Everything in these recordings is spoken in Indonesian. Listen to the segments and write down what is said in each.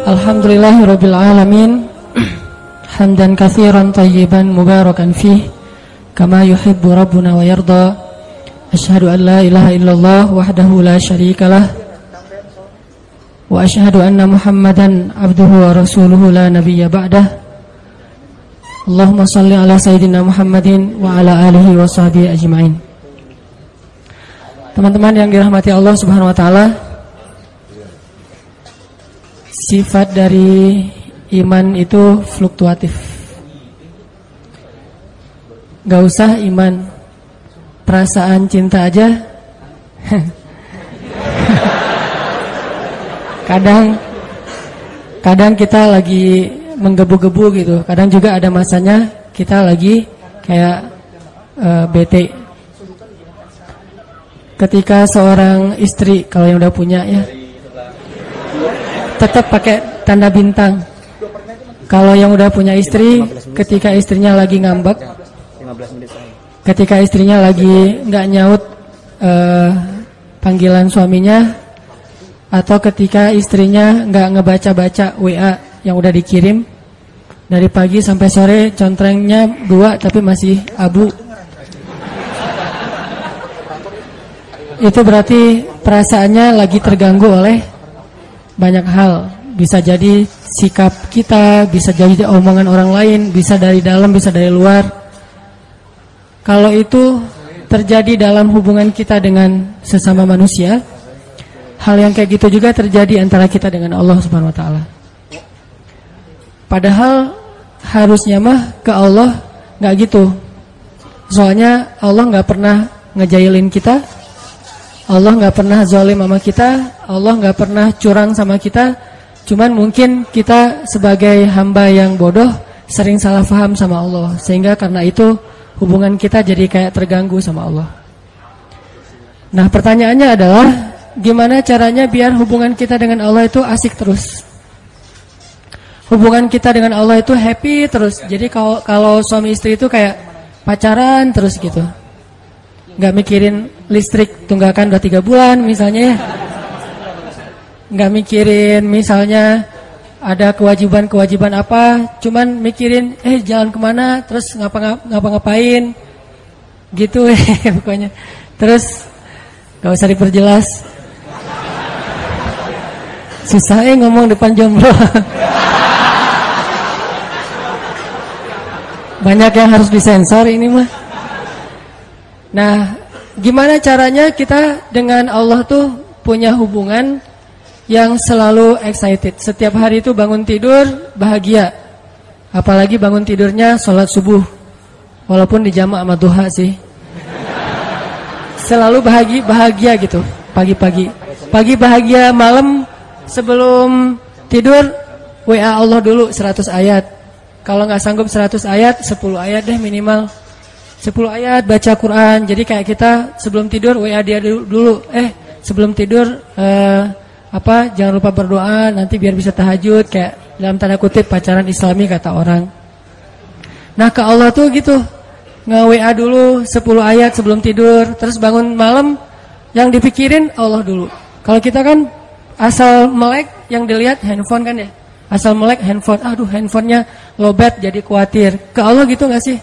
Alhamdulillahirabbil alamin. Hamdan katsiran thayyiban mubarakan fih kama yuhibbu rabbuna wa yarda. Asyhadu an la ilaha illallah wahdahu la syarikalah wa asyhadu anna Muhammadan abduhu wa rasuluhu la nabiyya ba'dah. Allahumma shalli ala sayyidina Muhammadin wa ala alihi wa sahbihi ajmain. Teman-teman yang dirahmati Allah Subhanahu wa taala, sifat dari iman itu fluktuatif. Gak usah iman, perasaan cinta aja kadang kita lagi menggebu-gebu gitu. Kadang juga ada masanya kita lagi kayak bete. Ketika seorang istri, kalau yang udah punya ya, tetap pakai tanda bintang. Kalau yang udah punya istri, ketika istrinya lagi ngambek, ketika istrinya lagi nggak nyaut panggilan suaminya, atau ketika istrinya nggak ngebaca-baca WA yang udah dikirim dari pagi sampai sore, contrengnya 2 tapi masih abu, itu berarti perasaannya lagi terganggu oleh banyak hal. Bisa jadi sikap kita, bisa jadi omongan orang lain, bisa dari dalam, bisa dari luar. Kalau itu terjadi dalam hubungan kita dengan sesama manusia, hal yang kayak gitu juga terjadi antara kita dengan Allah Subhanahu wa taala. Padahal harusnya mah ke Allah nggak gitu. Soalnya Allah nggak pernah ngejailin kita, Allah nggak pernah zalim sama kita, Allah nggak pernah curang sama kita. Cuman mungkin kita sebagai hamba yang bodoh sering salah paham sama Allah, sehingga karena itu hubungan kita jadi kayak terganggu sama Allah. Nah, pertanyaannya adalah gimana caranya biar hubungan kita dengan Allah itu asik terus, hubungan kita dengan Allah itu happy terus. Jadi kalau suami istri itu kayak pacaran terus gitu, nggak mikirin listrik tunggakan udah 3 bulan misalnya ya, nggak mikirin misalnya ada kewajiban apa, cuman mikirin jalan kemana, terus ngapa-ngapain gitu pokoknya. Terus gak usah diperjelas, susah ngomong depan jomblo. Banyak yang harus disensor ini mah. Nah, gimana caranya kita dengan Allah tuh punya hubungan yang selalu excited. Setiap hari itu bangun tidur bahagia. Apalagi bangun tidurnya sholat subuh, walaupun dijamak sama duha sih. Selalu bahagia gitu. Pagi bahagia, malam sebelum tidur WA Allah dulu 100 ayat. Kalau nggak sanggup 100 ayat, 10 ayat deh minimal. 10 ayat baca Quran. Jadi kayak kita sebelum tidur WA dia dulu. Sebelum tidur jangan lupa berdoa nanti biar bisa tahajud, kayak dalam tanda kutip pacaran Islami kata orang. Nah, ke Allah tuh gitu, nge-WA dulu 10 ayat sebelum tidur, terus bangun malam yang dipikirin Allah dulu. Kalau kita kan asal melek yang dilihat handphone kan ya, asal melek handphone, aduh handphonenya lowbat jadi khawatir. Ke Allah gitu gak sih?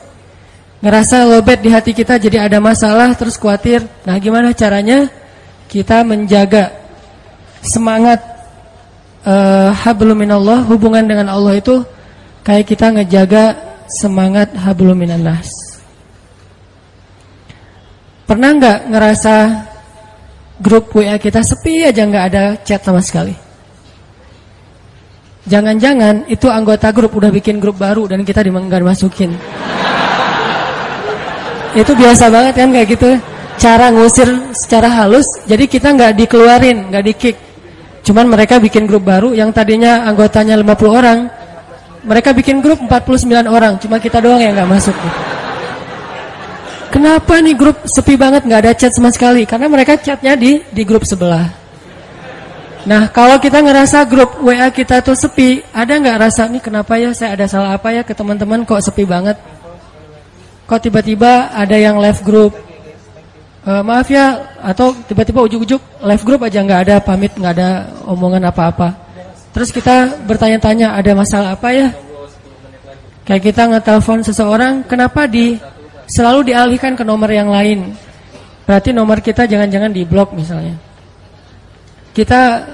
Ngerasa lowbat di hati kita jadi ada masalah terus khawatir. Nah, gimana caranya kita menjaga semangat hablum minallah, hubungan dengan Allah itu kayak kita ngejaga semangat hablum minannas. Pernah nggak ngerasa grup WA kita sepi aja, nggak ada chat sama sekali? Jangan-jangan itu anggota grup udah bikin grup baru dan kita nggak dimasukin. Itu biasa banget kan kayak gitu, cara ngusir secara halus. Jadi kita nggak dikeluarin, nggak di-kick. Cuman mereka bikin grup baru yang tadinya anggotanya 50 orang, mereka bikin grup 49 orang, cuma kita doang yang nggak masuk gitu. Kenapa nih grup sepi banget, nggak ada chat sama sekali? Karena mereka chatnya di grup sebelah. Nah, kalau kita ngerasa grup WA kita tuh sepi, ada nggak rasa nih kenapa ya, saya ada salah apa ya ke teman-teman kok sepi banget? Kok tiba-tiba ada yang left grup? maaf ya, atau tiba-tiba ujuk-ujuk live group aja nggak ada pamit, nggak ada omongan apa-apa. Terus kita bertanya-tanya ada masalah apa ya? Kayak kita ngetelepon seseorang, kenapa selalu dialihkan ke nomor yang lain? Berarti nomor kita jangan-jangan di-blok misalnya. Kita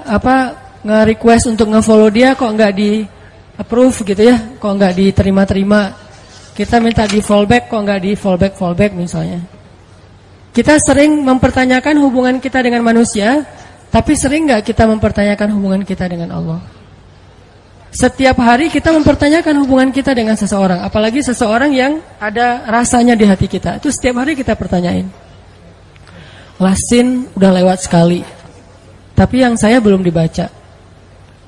nge-request untuk nge-follow dia kok nggak di-approve gitu ya, kok nggak diterima-terima. Kita minta di-fallback kok nggak di-fallback misalnya. Kita sering mempertanyakan hubungan kita dengan manusia, tapi sering nggak kita mempertanyakan hubungan kita dengan Allah? Setiap hari kita mempertanyakan hubungan kita dengan seseorang, apalagi seseorang yang ada rasanya di hati kita. Itu setiap hari kita pertanyain. Lasin udah lewat sekali, tapi yang saya belum dibaca.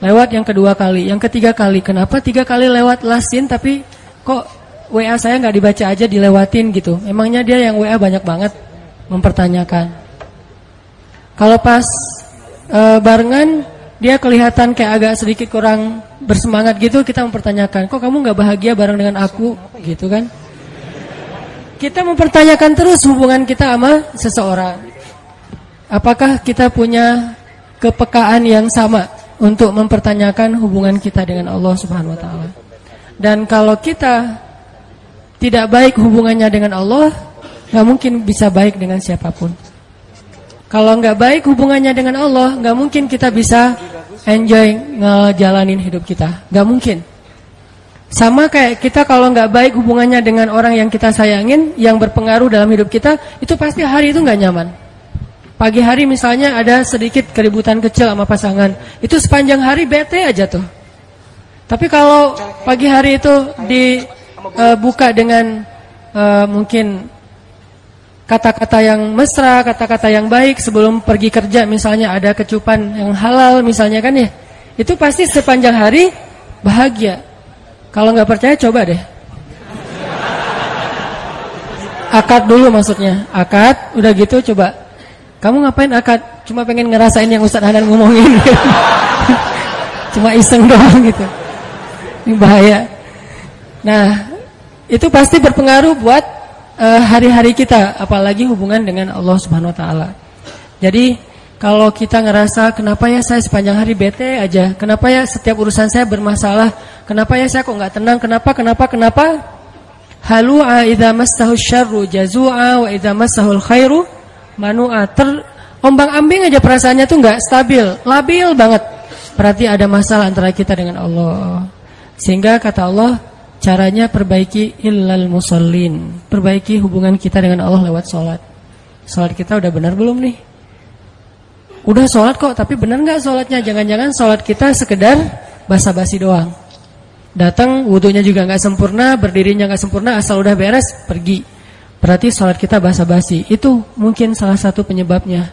Lewat yang kedua kali, yang ketiga kali. Kenapa 3 kali lewat lasin, tapi kok WA saya nggak dibaca aja dilewatin gitu? Emangnya dia yang WA banyak banget? Mempertanyakan. Kalau pas barengan dia kelihatan kayak agak sedikit kurang bersemangat gitu, kita mempertanyakan, kok kamu nggak bahagia bareng dengan aku gitu kan? Kita mempertanyakan terus hubungan kita sama seseorang. Apakah kita punya kepekaan yang sama untuk mempertanyakan hubungan kita dengan Allah Subhanahu wa taala? Dan kalau kita tidak baik hubungannya dengan Allah, nggak mungkin bisa baik dengan siapapun. Kalau nggak baik hubungannya dengan Allah, nggak mungkin kita bisa enjoy ngejalanin hidup kita. Nggak mungkin. Sama kayak kita kalau nggak baik hubungannya dengan orang yang kita sayangin, yang berpengaruh dalam hidup kita, itu pasti hari itu nggak nyaman. Pagi hari misalnya ada sedikit keributan kecil sama pasangan, itu sepanjang hari bete aja tuh. Tapi kalau pagi hari itu dibuka dengan mungkin kata-kata yang mesra, kata-kata yang baik sebelum pergi kerja, misalnya ada kecupan yang halal misalnya kan ya, itu pasti sepanjang hari bahagia. Kalau nggak percaya coba deh. Akad dulu maksudnya, akad udah gitu coba. Kamu ngapain akad? Cuma pengen ngerasain yang Ustaz Hanan ngomongin. Cuma iseng doang gitu. Ini bahaya. Nah, itu pasti berpengaruh buat hari-hari kita, apalagi hubungan dengan Allah Subhanahu wa taala. Jadi, kalau kita ngerasa kenapa ya saya sepanjang hari bete aja, kenapa ya setiap urusan saya bermasalah, kenapa ya saya kok enggak tenang, kenapa? Halu'a idza massahu syarru jazua wa idza massahul khairu manu'a. Ombang-ambing aja perasaannya tuh enggak stabil, labil banget. Berarti ada masalah antara kita dengan Allah. Sehingga kata Allah, caranya perbaiki illal musallin. Perbaiki hubungan kita dengan Allah lewat sholat. Sholat kita udah benar belum nih? Udah sholat kok, tapi benar gak sholatnya? Jangan-jangan sholat kita sekedar basa-basi doang. Datang, wudunya juga gak sempurna, berdirinya gak sempurna, asal udah beres, pergi. Berarti sholat kita basa-basi. Itu mungkin salah satu penyebabnya.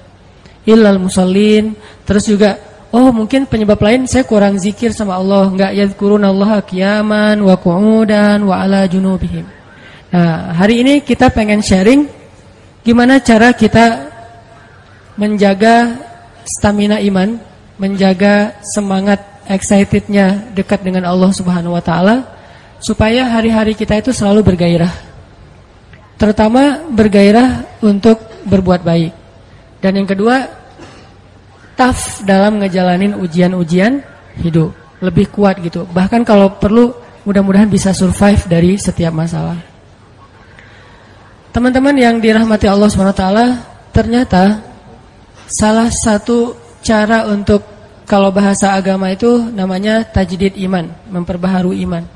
Illal musallin. Terus juga, mungkin penyebab lain saya kurang zikir sama Allah, enggak yadhkurunallaha qiyaman wa qu'udan wa ala junubihim. Nah, hari ini kita pengen sharing gimana cara kita menjaga stamina iman, menjaga semangat excitednya dekat dengan Allah Subhanahu wa taala supaya hari-hari kita itu selalu bergairah. Terutama bergairah untuk berbuat baik. Dan yang kedua, tough dalam ngejalanin ujian-ujian hidup, lebih kuat gitu. Bahkan kalau perlu mudah-mudahan bisa survive dari setiap masalah. Teman-teman yang dirahmati Allah SWT, ternyata salah satu cara untuk, kalau bahasa agama itu namanya tajdid iman, memperbaharui iman.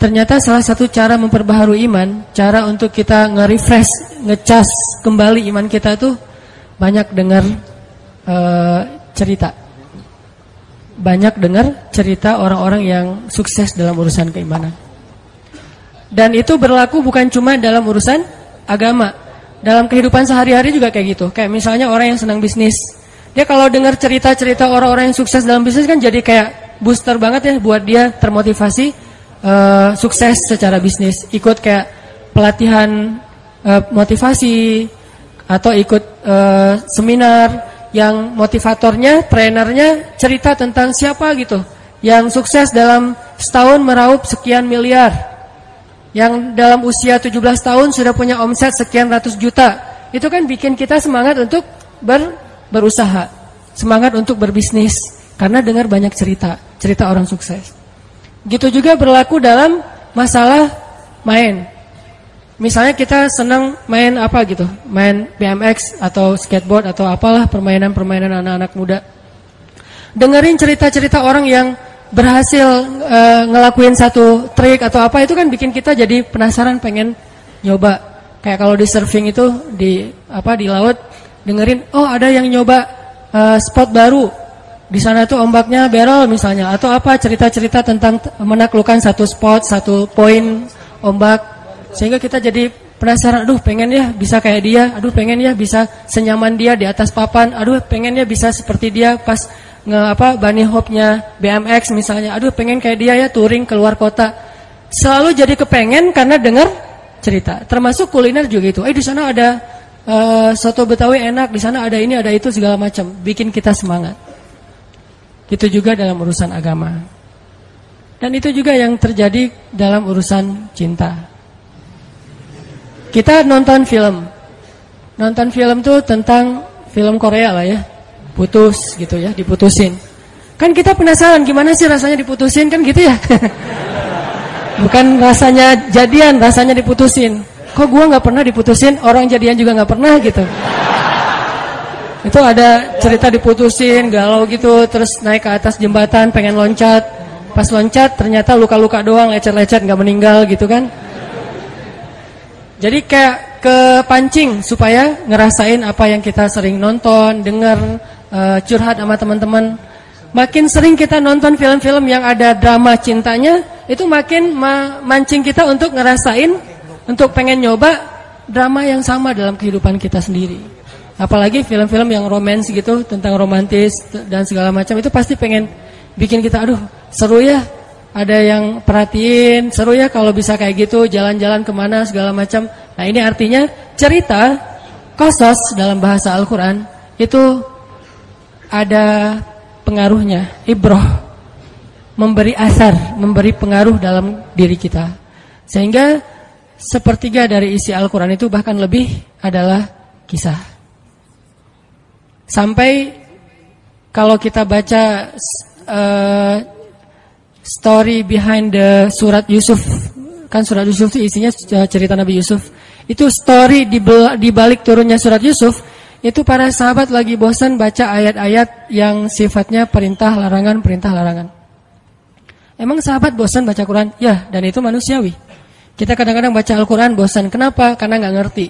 Ternyata salah satu cara memperbaharui iman, cara untuk kita nge-refresh, ngecas kembali iman kita tuh banyak dengar cerita. Banyak dengar cerita orang-orang yang sukses dalam urusan keimanan. Dan itu berlaku bukan cuma dalam urusan agama. Dalam kehidupan sehari-hari juga kayak gitu. Kayak misalnya orang yang senang bisnis. Dia kalau dengar cerita-cerita orang-orang yang sukses dalam bisnis kan jadi kayak booster banget ya buat dia termotivasi sukses secara bisnis. Ikut kayak pelatihan motivasi atau ikut seminar yang motivatornya, trenernya cerita tentang siapa gitu yang sukses dalam setahun meraup sekian miliar, yang dalam usia 17 tahun sudah punya omset sekian ratus juta, itu kan bikin kita semangat untuk berusaha, semangat untuk berbisnis karena dengar banyak cerita orang sukses. Gitu juga berlaku dalam masalah main. Misalnya kita senang main apa gitu, main BMX atau skateboard atau apalah permainan-permainan anak-anak muda. Dengerin cerita-cerita orang yang berhasil ngelakuin satu trik atau apa, itu kan bikin kita jadi penasaran, pengen nyoba. Kayak kalau di surfing itu di laut, dengerin, oh ada yang nyoba spot baru. Di sana tuh ombaknya barrel misalnya, atau apa cerita-cerita tentang menaklukkan satu spot, satu poin ombak. Sehingga kita jadi penasaran, aduh pengen ya bisa kayak dia, aduh pengen ya bisa senyaman dia di atas papan, aduh pengen ya bisa seperti dia pas bunny hop-nya BMX misalnya, aduh pengen kayak dia ya touring keluar kota. Selalu jadi kepengen karena dengar cerita. Termasuk kuliner juga itu. Di sana ada soto Betawi enak, di sana ada ini, ada itu segala macam, bikin kita semangat. Itu juga dalam urusan agama. Dan itu juga yang terjadi dalam urusan cinta. Kita nonton film. Nonton film tuh tentang film Korea lah ya. Putus gitu ya, diputusin. Kan kita penasaran gimana sih rasanya diputusin, kan gitu ya. Bukan rasanya jadian, rasanya diputusin. Kok gua gak pernah diputusin, orang jadian juga gak pernah gitu. Itu ada cerita diputusin, galau gitu, terus naik ke atas jembatan, pengen loncat. Pas loncat ternyata luka-luka doang, lecet-lecet, gak meninggal gitu kan. Jadi kayak kepancing supaya ngerasain apa yang kita sering nonton, dengar, curhat sama teman-teman. Makin sering kita nonton film-film yang ada drama cintanya, itu makin mancing kita untuk ngerasain, untuk pengen nyoba drama yang sama dalam kehidupan kita sendiri. Apalagi film-film yang romance gitu, tentang romantis dan segala macam, itu pasti pengen bikin kita, aduh seru ya. Ada yang perhatiin, seru ya kalau bisa kayak gitu, jalan-jalan kemana segala macam. Nah ini artinya cerita, qasas dalam bahasa Al-Quran itu ada pengaruhnya, ibrah, memberi asar, memberi pengaruh dalam diri kita. Sehingga sepertiga dari isi Al-Quran itu bahkan lebih adalah kisah. Sampai kalau kita baca story behind the surat Yusuf, kan surat Yusuf itu isinya cerita Nabi Yusuf. Itu story di balik turunnya surat Yusuf, itu para sahabat lagi bosan baca ayat-ayat yang sifatnya perintah larangan. Emang sahabat bosan baca Quran? Ya, dan itu manusiawi. Kita kadang-kadang baca Al-Quran bosan. Kenapa? Karena nggak ngerti.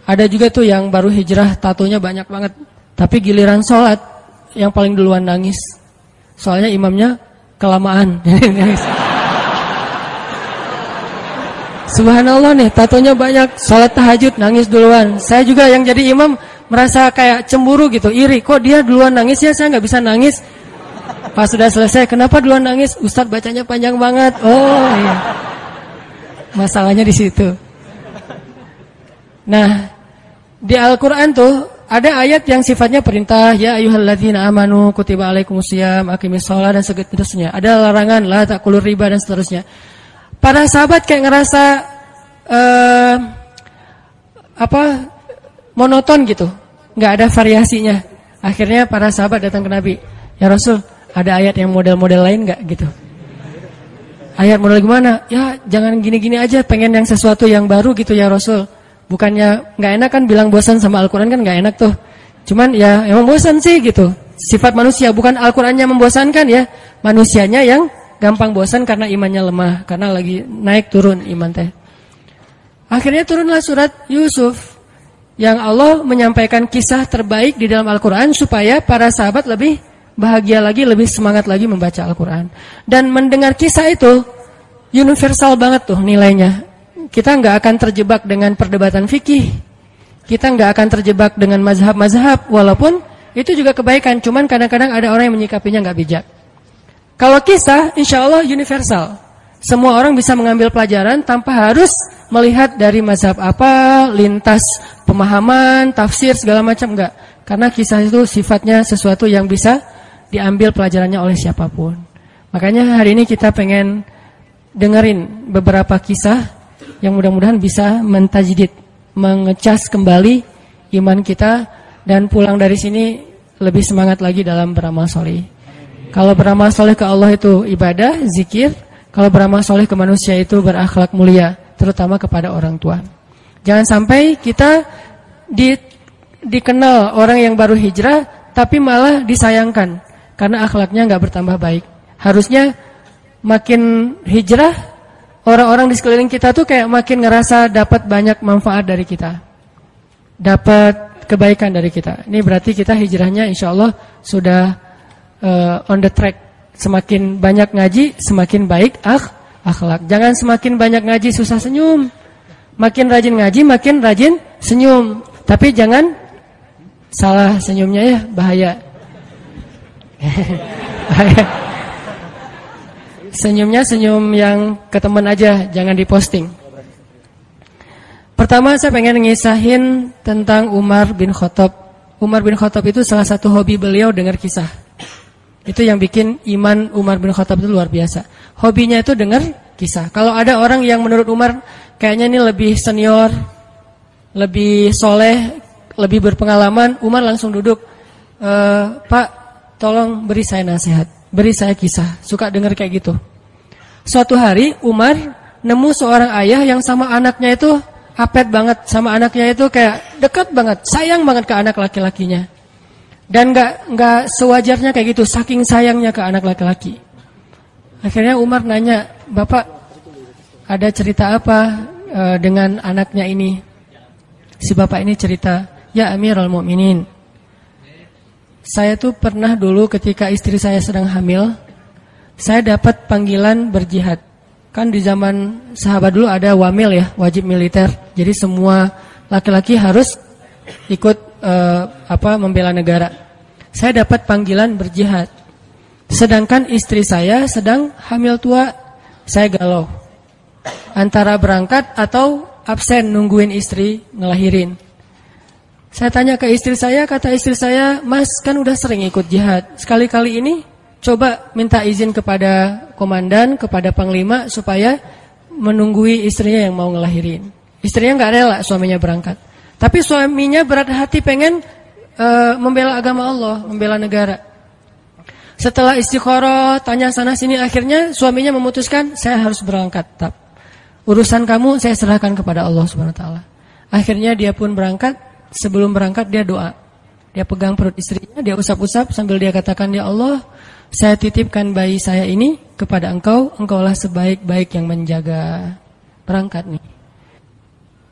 Ada juga tuh yang baru hijrah, tatonya banyak banget, tapi giliran sholat yang paling duluan nangis. Soalnya imamnya kelamaan. Subhanallah nih, tatonya banyak, sholat tahajud nangis duluan. Saya juga yang jadi imam merasa kayak cemburu gitu, iri. Kok dia duluan nangis ya, saya nggak bisa nangis. Pas sudah selesai, kenapa duluan nangis? Ustadz bacanya panjang banget. Oh iya, masalahnya di situ. Nah, di Al-Quran tuh ada ayat yang sifatnya perintah, ya ayyuhalladzina amanu kutiba alaikumusiyam aqimis shalah dan seterusnya. Ada larangan, la ta'kulur riba dan seterusnya. Para sahabat kayak ngerasa monoton gitu, nggak ada variasinya. Akhirnya para sahabat datang ke Nabi, ya Rasul, ada ayat yang model-model lain nggak gitu? Ayat model gimana? Ya jangan gini-gini aja, pengen yang sesuatu yang baru gitu ya Rasul. Bukannya nggak enak kan bilang bosan sama Al-Quran, kan nggak enak tuh. Cuman ya emang bosan sih gitu. Sifat manusia, bukan Al-Qurannya membosankan ya. Manusianya yang gampang bosan karena imannya lemah, karena lagi naik turun iman teh. Akhirnya turunlah surat Yusuf yang Allah menyampaikan kisah terbaik di dalam Al-Quran supaya para sahabat lebih bahagia lagi, lebih semangat lagi membaca Al-Quran. Dan mendengar kisah itu universal banget tuh nilainya. Kita nggak akan terjebak dengan perdebatan fikih. Kita nggak akan terjebak dengan mazhab-mazhab, walaupun itu juga kebaikan. Cuman kadang-kadang ada orang yang menyikapinya nggak bijak. Kalau kisah, insya Allah universal. Semua orang bisa mengambil pelajaran tanpa harus melihat dari mazhab apa, lintas pemahaman, tafsir segala macam, enggak. Karena kisah itu sifatnya sesuatu yang bisa diambil pelajarannya oleh siapapun. Makanya hari ini kita pengen dengerin beberapa kisah yang mudah-mudahan bisa mentajdid mengecas kembali iman kita dan pulang dari sini lebih semangat lagi dalam beramal soleh. Kalau beramal soleh ke Allah itu ibadah, zikir. Kalau beramal soleh ke manusia itu berakhlak mulia, terutama kepada orang tua. Jangan sampai kita dikenal orang yang baru hijrah, tapi malah disayangkan karena akhlaknya nggak bertambah baik. Harusnya makin hijrah, orang-orang di sekeliling kita tuh kayak makin ngerasa dapat banyak manfaat dari kita, dapat kebaikan dari kita. Ini berarti kita hijrahnya insya Allah sudah on the track. Semakin banyak ngaji, semakin baik akhlak. Jangan semakin banyak ngaji susah senyum. Makin rajin ngaji, makin rajin senyum. Tapi jangan salah senyumnya ya, bahaya. Bahaya. Senyumnya senyum yang ke teman aja, jangan diposting. Pertama saya pengen ngisahin tentang Umar bin Khattab. Umar bin Khattab itu salah satu hobi beliau dengar kisah. Itu yang bikin iman Umar bin Khattab itu luar biasa. Hobinya itu dengar kisah. Kalau ada orang yang menurut Umar kayaknya ini lebih senior, lebih soleh, lebih berpengalaman, Umar langsung duduk. Pak, tolong beri saya nasihat, beri saya kisah. Suka dengar kayak gitu. Suatu hari Umar nemu seorang ayah yang sama anaknya itu apet banget, sama anaknya itu kayak dekat banget, sayang banget ke anak laki-lakinya. Dan nggak sewajarnya kayak gitu, saking sayangnya ke anak laki-laki. Akhirnya Umar nanya, Bapak ada cerita apa dengan anaknya ini? Si bapak ini cerita, ya Amirul Mukminin, saya tuh pernah dulu ketika istri saya sedang hamil, saya dapat panggilan berjihad. Kan di zaman sahabat dulu ada wamil ya, wajib militer. Jadi semua laki-laki harus ikut membela negara. Saya dapat panggilan berjihad. Sedangkan istri saya sedang hamil tua. Saya galau antara berangkat atau absen nungguin istri ngelahirin. Saya tanya ke istri saya, kata istri saya, Mas kan udah sering ikut jihad, sekali-kali ini coba minta izin kepada komandan, kepada panglima supaya menunggui istrinya yang mau ngelahirin. Istrinya gak rela suaminya berangkat, tapi suaminya berat hati pengen membela agama Allah, membela negara. Setelah istikharah, tanya sana sini, akhirnya suaminya memutuskan, saya harus berangkat. Urusan kamu saya serahkan kepada Allah Subhanahu wa taala. Akhirnya dia pun berangkat. Sebelum berangkat dia doa. Dia pegang perut istrinya, dia usap-usap sambil dia katakan, ya Allah, saya titipkan bayi saya ini kepada Engkau, Engkaulah sebaik-baik yang menjaga. Berangkat nih.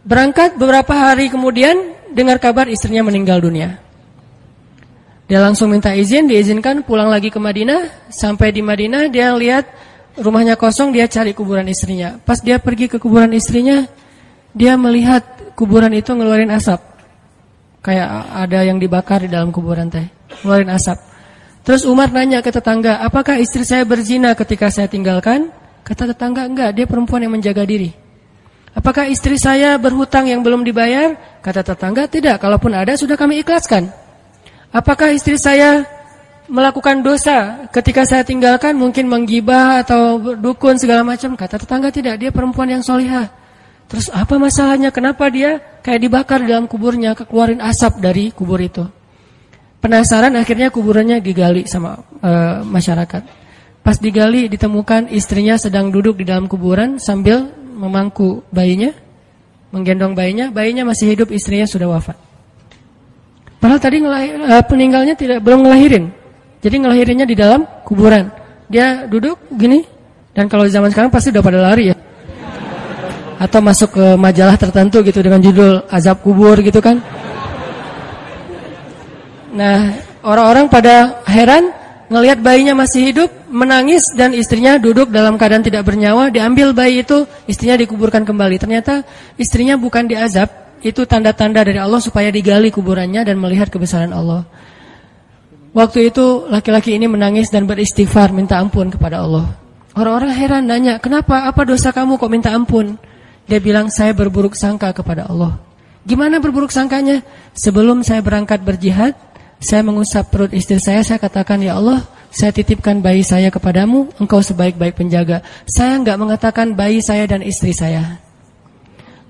Berangkat beberapa hari kemudian dengar kabar istrinya meninggal dunia. Dia langsung minta izin, diizinkan pulang lagi ke Madinah. Sampai di Madinah dia lihat rumahnya kosong, dia cari kuburan istrinya. Pas dia pergi ke kuburan istrinya, dia melihat kuburan itu ngeluarin asap. Kayak ada yang dibakar di dalam kuburan teh, ngeluarin asap. Terus Umar nanya ke tetangga, apakah istri saya berzina ketika saya tinggalkan? Kata tetangga, enggak, dia perempuan yang menjaga diri. Apakah istri saya berhutang yang belum dibayar? Kata tetangga, tidak, kalaupun ada sudah kami ikhlaskan. Apakah istri saya melakukan dosa ketika saya tinggalkan, mungkin menggibah atau dukun segala macam? Kata tetangga, tidak, dia perempuan yang solihah. Terus apa masalahnya? Kenapa dia kayak dibakar di dalam kuburnya, keluarin asap dari kubur itu? Penasaran, akhirnya kuburannya digali sama masyarakat. Pas digali ditemukan istrinya sedang duduk di dalam kuburan sambil memangku bayinya, menggendong bayinya. Bayinya masih hidup, istrinya sudah wafat. Padahal tadi peninggalnya belum ngelahirin. Jadi ngelahirinnya di dalam kuburan. Dia duduk gini, dan kalau zaman sekarang pasti udah pada lari ya. Atau masuk ke majalah tertentu gitu dengan judul azab kubur gitu kan. Nah, orang-orang pada heran ngelihat bayinya masih hidup, menangis, dan istrinya duduk dalam keadaan tidak bernyawa. Diambil bayi itu, istrinya dikuburkan kembali. Ternyata istrinya bukan diazab, itu tanda-tanda dari Allah supaya digali kuburannya dan melihat kebesaran Allah. Waktu itu laki-laki ini menangis dan beristighfar minta ampun kepada Allah. Orang-orang heran nanya, kenapa? Apa dosa kamu kok minta ampun? Dia bilang, saya berburuk sangka kepada Allah. Gimana berburuk sangkanya? Sebelum saya berangkat berjihad, saya mengusap perut istri saya katakan, ya Allah, saya titipkan bayi saya kepadamu, Engkau sebaik-baik penjaga. Saya enggak mengatakan bayi saya dan istri saya.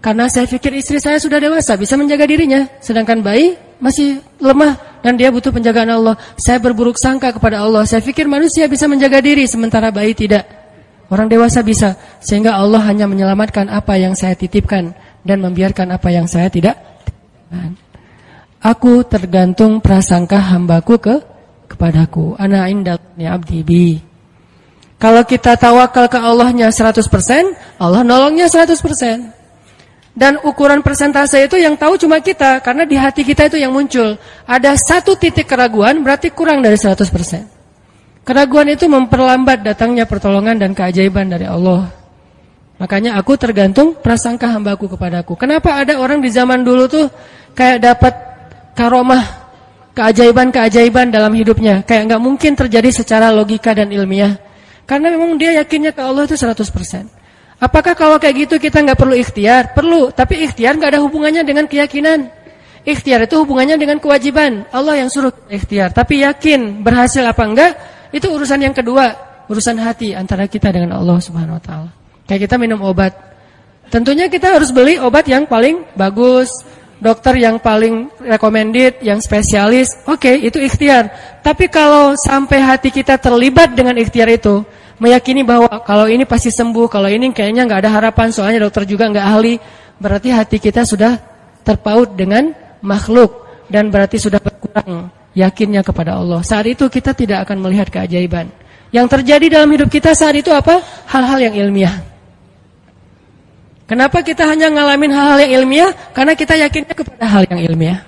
Karena saya pikir istri saya sudah dewasa, bisa menjaga dirinya. Sedangkan bayi masih lemah dan dia butuh penjagaan Allah. Saya berburuk sangka kepada Allah. Saya pikir manusia bisa menjaga diri, sementara bayi tidak. Orang dewasa bisa. Sehingga Allah hanya menyelamatkan apa yang saya titipkan dan membiarkan apa yang saya tidak titipkan. Aku tergantung prasangka hambaku kepadaku. Ana indalni abdi bi. Kalau kita tawakal ke Allahnya 100%, Allah nolongnya 100%. Dan ukuran persentase itu yang tahu cuma kita, karena di hati kita itu yang muncul. Ada satu titik keraguan, berarti kurang dari 100%. Keraguan itu memperlambat datangnya pertolongan dan keajaiban dari Allah. Makanya aku tergantung prasangka hambaku kepadaku. Kenapa ada orang di zaman dulu tuh kayak dapat karomah, keajaiban-keajaiban dalam hidupnya. Kayak nggak mungkin terjadi secara logika dan ilmiah. Karena memang dia yakinnya ke Allah itu 100%. Apakah kalau kayak gitu kita nggak perlu ikhtiar? Perlu, tapi ikhtiar nggak ada hubungannya dengan keyakinan. Ikhtiar itu hubungannya dengan kewajiban. Allah yang suruh ikhtiar, tapi yakin berhasil apa enggak, itu urusan yang kedua, urusan hati antara kita dengan Allah Subhanahu wa taala. Kayak kita minum obat. Tentunya kita harus beli obat yang paling bagus, dokter yang paling recommended, yang spesialis. Oke, itu ikhtiar. Tapi kalau sampai hati kita terlibat dengan ikhtiar itu, meyakini bahwa kalau ini pasti sembuh, kalau ini kayaknya nggak ada harapan, soalnya dokter juga nggak ahli, berarti hati kita sudah terpaut dengan makhluk dan berarti sudah berkurang yakinnya kepada Allah. Saat itu kita tidak akan melihat keajaiban. Yang terjadi dalam hidup kita saat itu apa? Hal-hal yang ilmiah. Kenapa kita hanya ngalamin hal-hal yang ilmiah? Karena kita yakinnya kepada hal yang ilmiah.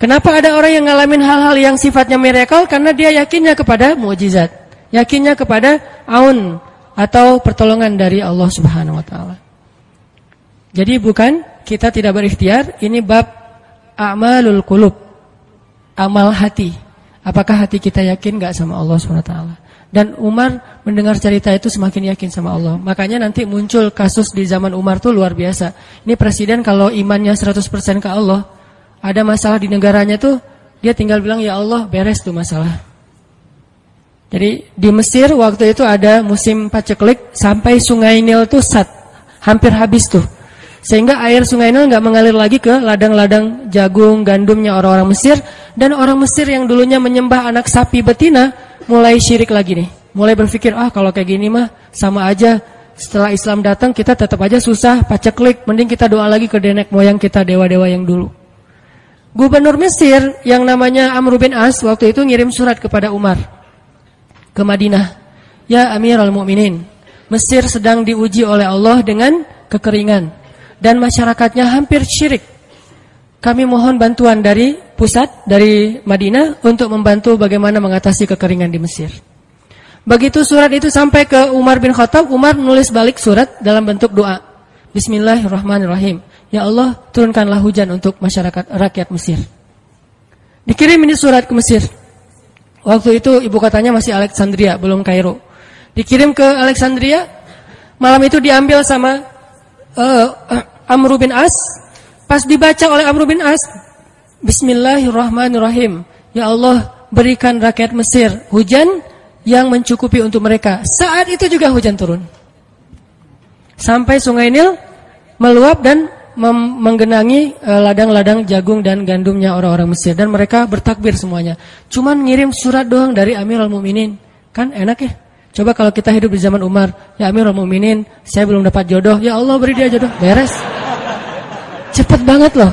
Kenapa ada orang yang ngalamin hal-hal yang sifatnya miracle? Karena dia yakinnya kepada mukjizat. Yakinnya kepada aun atau pertolongan dari Allah Subhanahu wa taala. Jadi bukan kita tidak berikhtiar, ini bab a'malul qulub. Amal hati. Apakah hati kita yakin enggak sama Allah Subhanahu wa taala? Dan Umar mendengar cerita itu semakin yakin sama Allah. Makanya nanti muncul kasus di zaman Umar tuh luar biasa. Ini presiden kalau imannya 100% ke Allah, ada masalah di negaranya tuh dia tinggal bilang ya Allah, beres tuh masalah. Jadi di Mesir waktu itu ada musim paceklik sampai Sungai Nil tuh hampir habis tuh. Sehingga air Sungai Nil nggak mengalir lagi ke ladang-ladang jagung, gandumnya orang-orang Mesir. Dan orang Mesir yang dulunya menyembah anak sapi betina mulai syirik lagi nih. Mulai berpikir, kalau kayak gini mah sama aja. Setelah Islam datang kita tetap aja susah, paceklik. Mending kita doa lagi ke nenek moyang kita, dewa-dewa yang dulu. Gubernur Mesir yang namanya Amr bin As waktu itu ngirim surat kepada Umar ke Madinah. Ya Amirul Mukminin, Mesir sedang diuji oleh Allah dengan kekeringan dan masyarakatnya hampir syirik. Kami mohon bantuan dari pusat, dari Madinah untuk membantu bagaimana mengatasi kekeringan di Mesir. Begitu surat itu sampai ke Umar bin Khattab, Umar menulis balik surat dalam bentuk doa. Bismillahirrahmanirrahim. Ya Allah, turunkanlah hujan untuk masyarakat rakyat Mesir. Dikirim ini surat ke Mesir. Waktu itu ibu kotanya masih Alexandria, belum Kairo. Dikirim ke Alexandria. Malam itu diambil sama Amr bin As. Pas dibaca oleh Amr bin As, Bismillahirrahmanirrahim. Ya Allah, berikan rakyat Mesir hujan yang mencukupi untuk mereka. Saat itu juga hujan turun. Sampai Sungai Nil meluap dan menggenangi ladang-ladang jagung dan gandumnya orang-orang Mesir. Dan mereka bertakbir semuanya. Cuman ngirim surat doang dari Amirul Mukminin. Kan enak ya. Coba kalau kita hidup di zaman Umar. Ya Amirul Mukminin, saya belum dapat jodoh. Ya Allah beri dia jodoh. Beres. Cepet banget loh.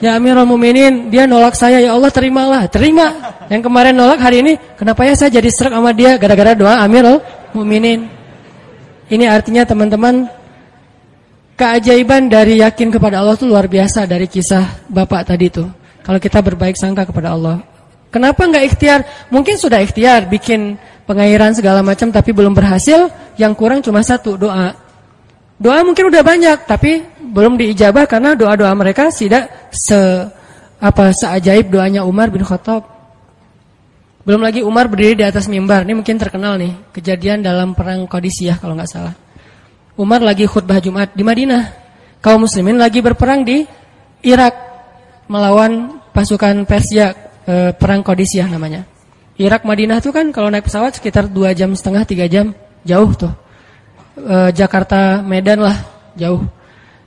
Ya Amirul Mukminin, dia nolak saya. Ya Allah terimalah. Terima. Yang kemarin nolak, hari ini kenapa ya saya jadi serak sama dia? Gara-gara doa Amirul Mukminin. Ini artinya teman-teman, keajaiban dari yakin kepada Allah itu luar biasa dari kisah bapak tadi itu. Kalau kita berbaik sangka kepada Allah. Kenapa enggak ikhtiar? Mungkin sudah ikhtiar, bikin pengairan segala macam tapi belum berhasil. Yang kurang cuma satu, doa. Doa mungkin udah banyak tapi belum diijabah karena doa-doa mereka tidak seajaib doanya Umar bin Khattab. Belum lagi Umar berdiri di atas mimbar. Ini mungkin terkenal nih, kejadian dalam perang Qadisiyah kalau enggak salah. Umar lagi khutbah Jumat di Madinah. Kaum muslimin lagi berperang di Irak melawan pasukan Persia, perang Qadisiyah namanya. Irak Madinah itu kan kalau naik pesawat sekitar 2,5 jam, 3 jam, jauh tuh. Jakarta Medan lah, jauh.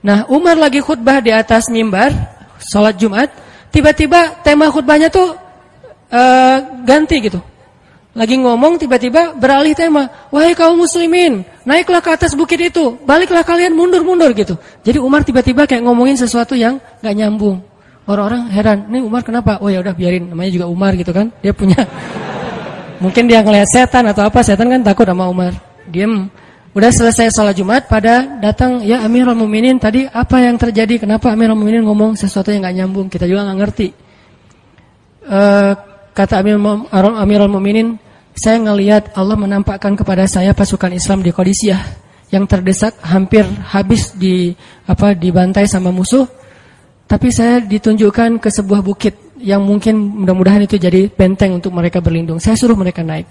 Nah, Umar lagi khutbah di atas mimbar, sholat Jumat, tiba-tiba tema khutbahnya tuh ganti gitu. Lagi ngomong tiba-tiba beralih tema. Wahai kaum muslimin, naiklah ke atas bukit itu, baliklah kalian mundur-mundur gitu. Jadi Umar tiba-tiba kayak ngomongin sesuatu yang gak nyambung. Orang-orang heran, nih Umar kenapa? Oh ya udah biarin, namanya juga Umar gitu kan. Dia punya mungkin dia ngelihat setan atau apa, setan kan takut sama Umar. Diem. Udah selesai sholat Jumat, pada datang, ya Amirul Mukminin, tadi apa yang terjadi? Kenapa Amirul Mukminin ngomong sesuatu yang gak nyambung? Kita juga gak ngerti. Kata Amirul Mukminin, saya ngelihat Allah menampakkan kepada saya pasukan Islam di Qadisiyah yang terdesak, hampir habis dibantai sama musuh. Tapi saya ditunjukkan ke sebuah bukit yang mungkin mudah-mudahan itu jadi benteng untuk mereka berlindung. Saya suruh mereka naik.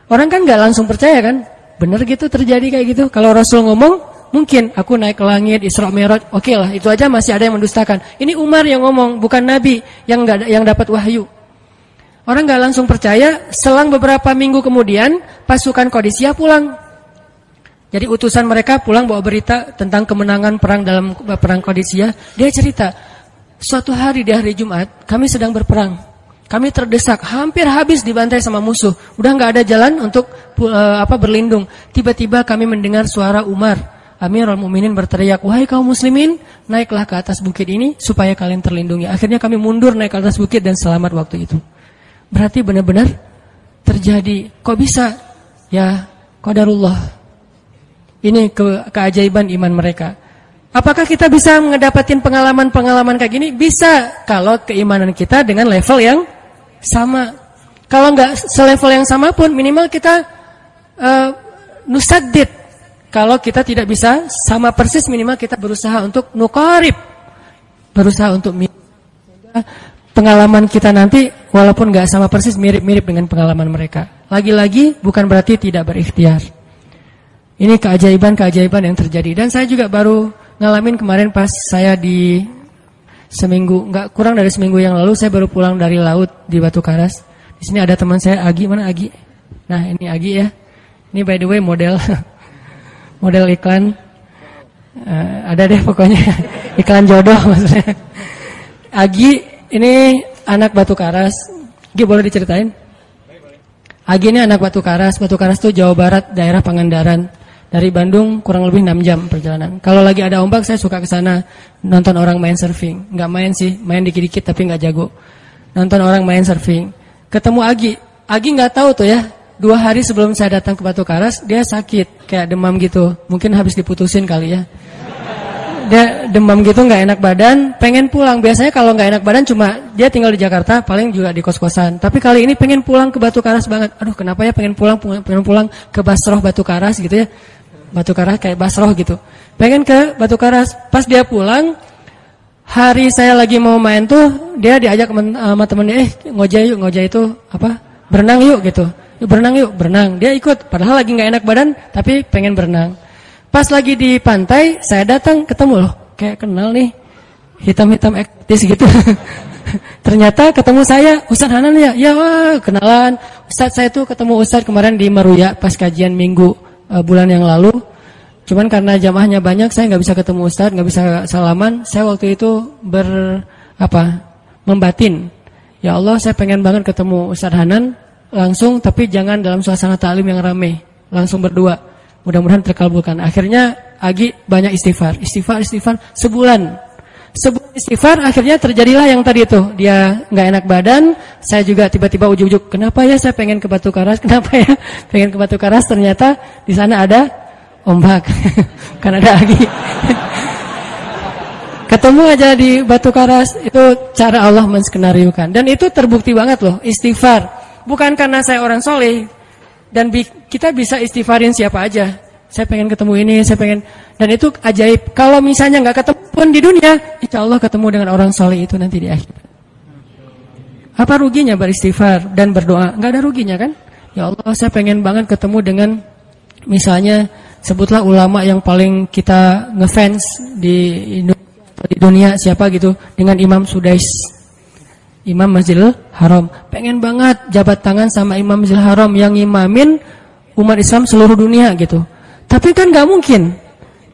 Orang kan nggak langsung percaya kan? Bener gitu terjadi kayak gitu. Kalau Rasul ngomong, mungkin aku naik ke langit, Isra Mi'raj, oke lah, itu aja masih ada yang mendustakan. Ini Umar yang ngomong, bukan Nabi yang dapat wahyu. Orang nggak langsung percaya. Selang beberapa minggu kemudian pasukan Qadisiyah pulang. Jadi utusan mereka pulang bawa berita tentang kemenangan perang dalam perang Qadisiyah. Dia cerita, suatu hari di hari Jumat kami sedang berperang. Kami terdesak, hampir habis dibantai sama musuh. Udah nggak ada jalan untuk berlindung. Tiba-tiba kami mendengar suara Umar, Amirul Mukminin berteriak, wahai kaum muslimin, naiklah ke atas bukit ini supaya kalian terlindungi. Akhirnya kami mundur naik ke atas bukit dan selamat waktu itu. Berarti benar-benar terjadi. Kok bisa? Ya, qadarullah. Ini keajaiban iman mereka. Apakah kita bisa mendapatkan pengalaman-pengalaman kayak gini? Bisa, kalau keimanan kita dengan level yang sama. Kalau nggak selevel yang sama pun, minimal kita nusaddid. Kalau kita tidak bisa sama persis, minimal kita berusaha untuk nuqarib. Berusaha untuk pengalaman kita nanti walaupun nggak sama persis, mirip-mirip dengan pengalaman mereka. Lagi-lagi bukan berarti tidak berikhtiar. Ini keajaiban-keajaiban yang terjadi. Dan saya juga baru ngalamin kemarin pas saya di seminggu, nggak kurang dari seminggu yang lalu, saya baru pulang dari laut di Batu Karas. Di sini ada teman saya, Agi. Mana Agi? Nah, ini Agi ya. Ini by the way model model iklan. Ada deh pokoknya iklan jodoh maksudnya. Agi ini anak Batu Karas. Agi boleh diceritain? Agi ini anak Batu Karas. Batu Karas itu Jawa Barat, daerah Pangandaran. Dari Bandung kurang lebih 6 jam perjalanan. Kalau lagi ada ombak saya suka ke sana nonton orang main surfing. Enggak main sih, main dikit-dikit tapi enggak jago. Nonton orang main surfing. Ketemu Agi. Agi enggak tahu tuh ya. 2 hari sebelum saya datang ke Batu Karas, dia sakit, kayak demam gitu. Mungkin habis diputusin kali ya. Dia demam gitu, enggak enak badan, pengen pulang. Biasanya kalau enggak enak badan cuma dia tinggal di Jakarta, paling juga di kos-kosan. Tapi kali ini pengen pulang ke Batu Karas banget. Aduh, kenapa ya pengen pulang ke Basroh Batu Karas gitu ya. Batu Karas kayak Basroh gitu. Pengen ke Batu Karas. Pas dia pulang, hari saya lagi mau main tuh, dia diajak sama temennya, ngojek yuk, ngojek itu apa? Berenang yuk gitu. Yuk berenang yuk, berenang. Dia ikut, padahal lagi gak enak badan, tapi pengen berenang. Pas lagi di pantai, saya datang ketemu loh, kayak kenal nih, hitam-hitam ektis gitu. Ternyata ketemu saya, Ustadz Hanan ya? Ya wah, kenalan. Ustadz saya tuh ketemu Ustadz kemarin di Meruya pas kajian minggu bulan yang lalu. Cuman karena jamaahnya banyak, saya nggak bisa ketemu Ustadz, nggak bisa salaman. Saya waktu itu membatin. Ya Allah, saya pengen banget ketemu Ustadz Hanan langsung, tapi jangan dalam suasana ta'lim yang ramai, langsung berdua. Mudah-mudahan terkabulkan. Akhirnya Agi banyak istighfar sebulan istighfar. Akhirnya terjadilah yang tadi itu. Dia nggak enak badan. Saya juga tiba-tiba ujuk-ujuk. Kenapa ya saya pengen ke Batu Karas? Kenapa ya pengen ke Batu Karas? Ternyata di sana ada ombak. Kan ada Agi. Ketemu aja di Batu Karas. Itu cara Allah menskenariokan. Dan itu terbukti banget loh. Istighfar. Bukan karena saya orang soleh. Dan kita bisa istighfarin siapa aja. Saya pengen ketemu ini, saya pengen. Dan itu ajaib. Kalau misalnya nggak ketemu pun di dunia, insya Allah ketemu dengan orang soleh itu nanti di akhir. Apa ruginya beristighfar dan berdoa? Nggak ada ruginya kan? Ya Allah, saya pengen banget ketemu dengan, misalnya, sebutlah ulama yang paling kita ngefans di dunia siapa gitu, dengan Imam Sudais, Imam Masjidil Haram. Pengen banget jabat tangan sama Imam Masjidil Haram yang imamin umat Islam seluruh dunia gitu. Tapi kan nggak mungkin.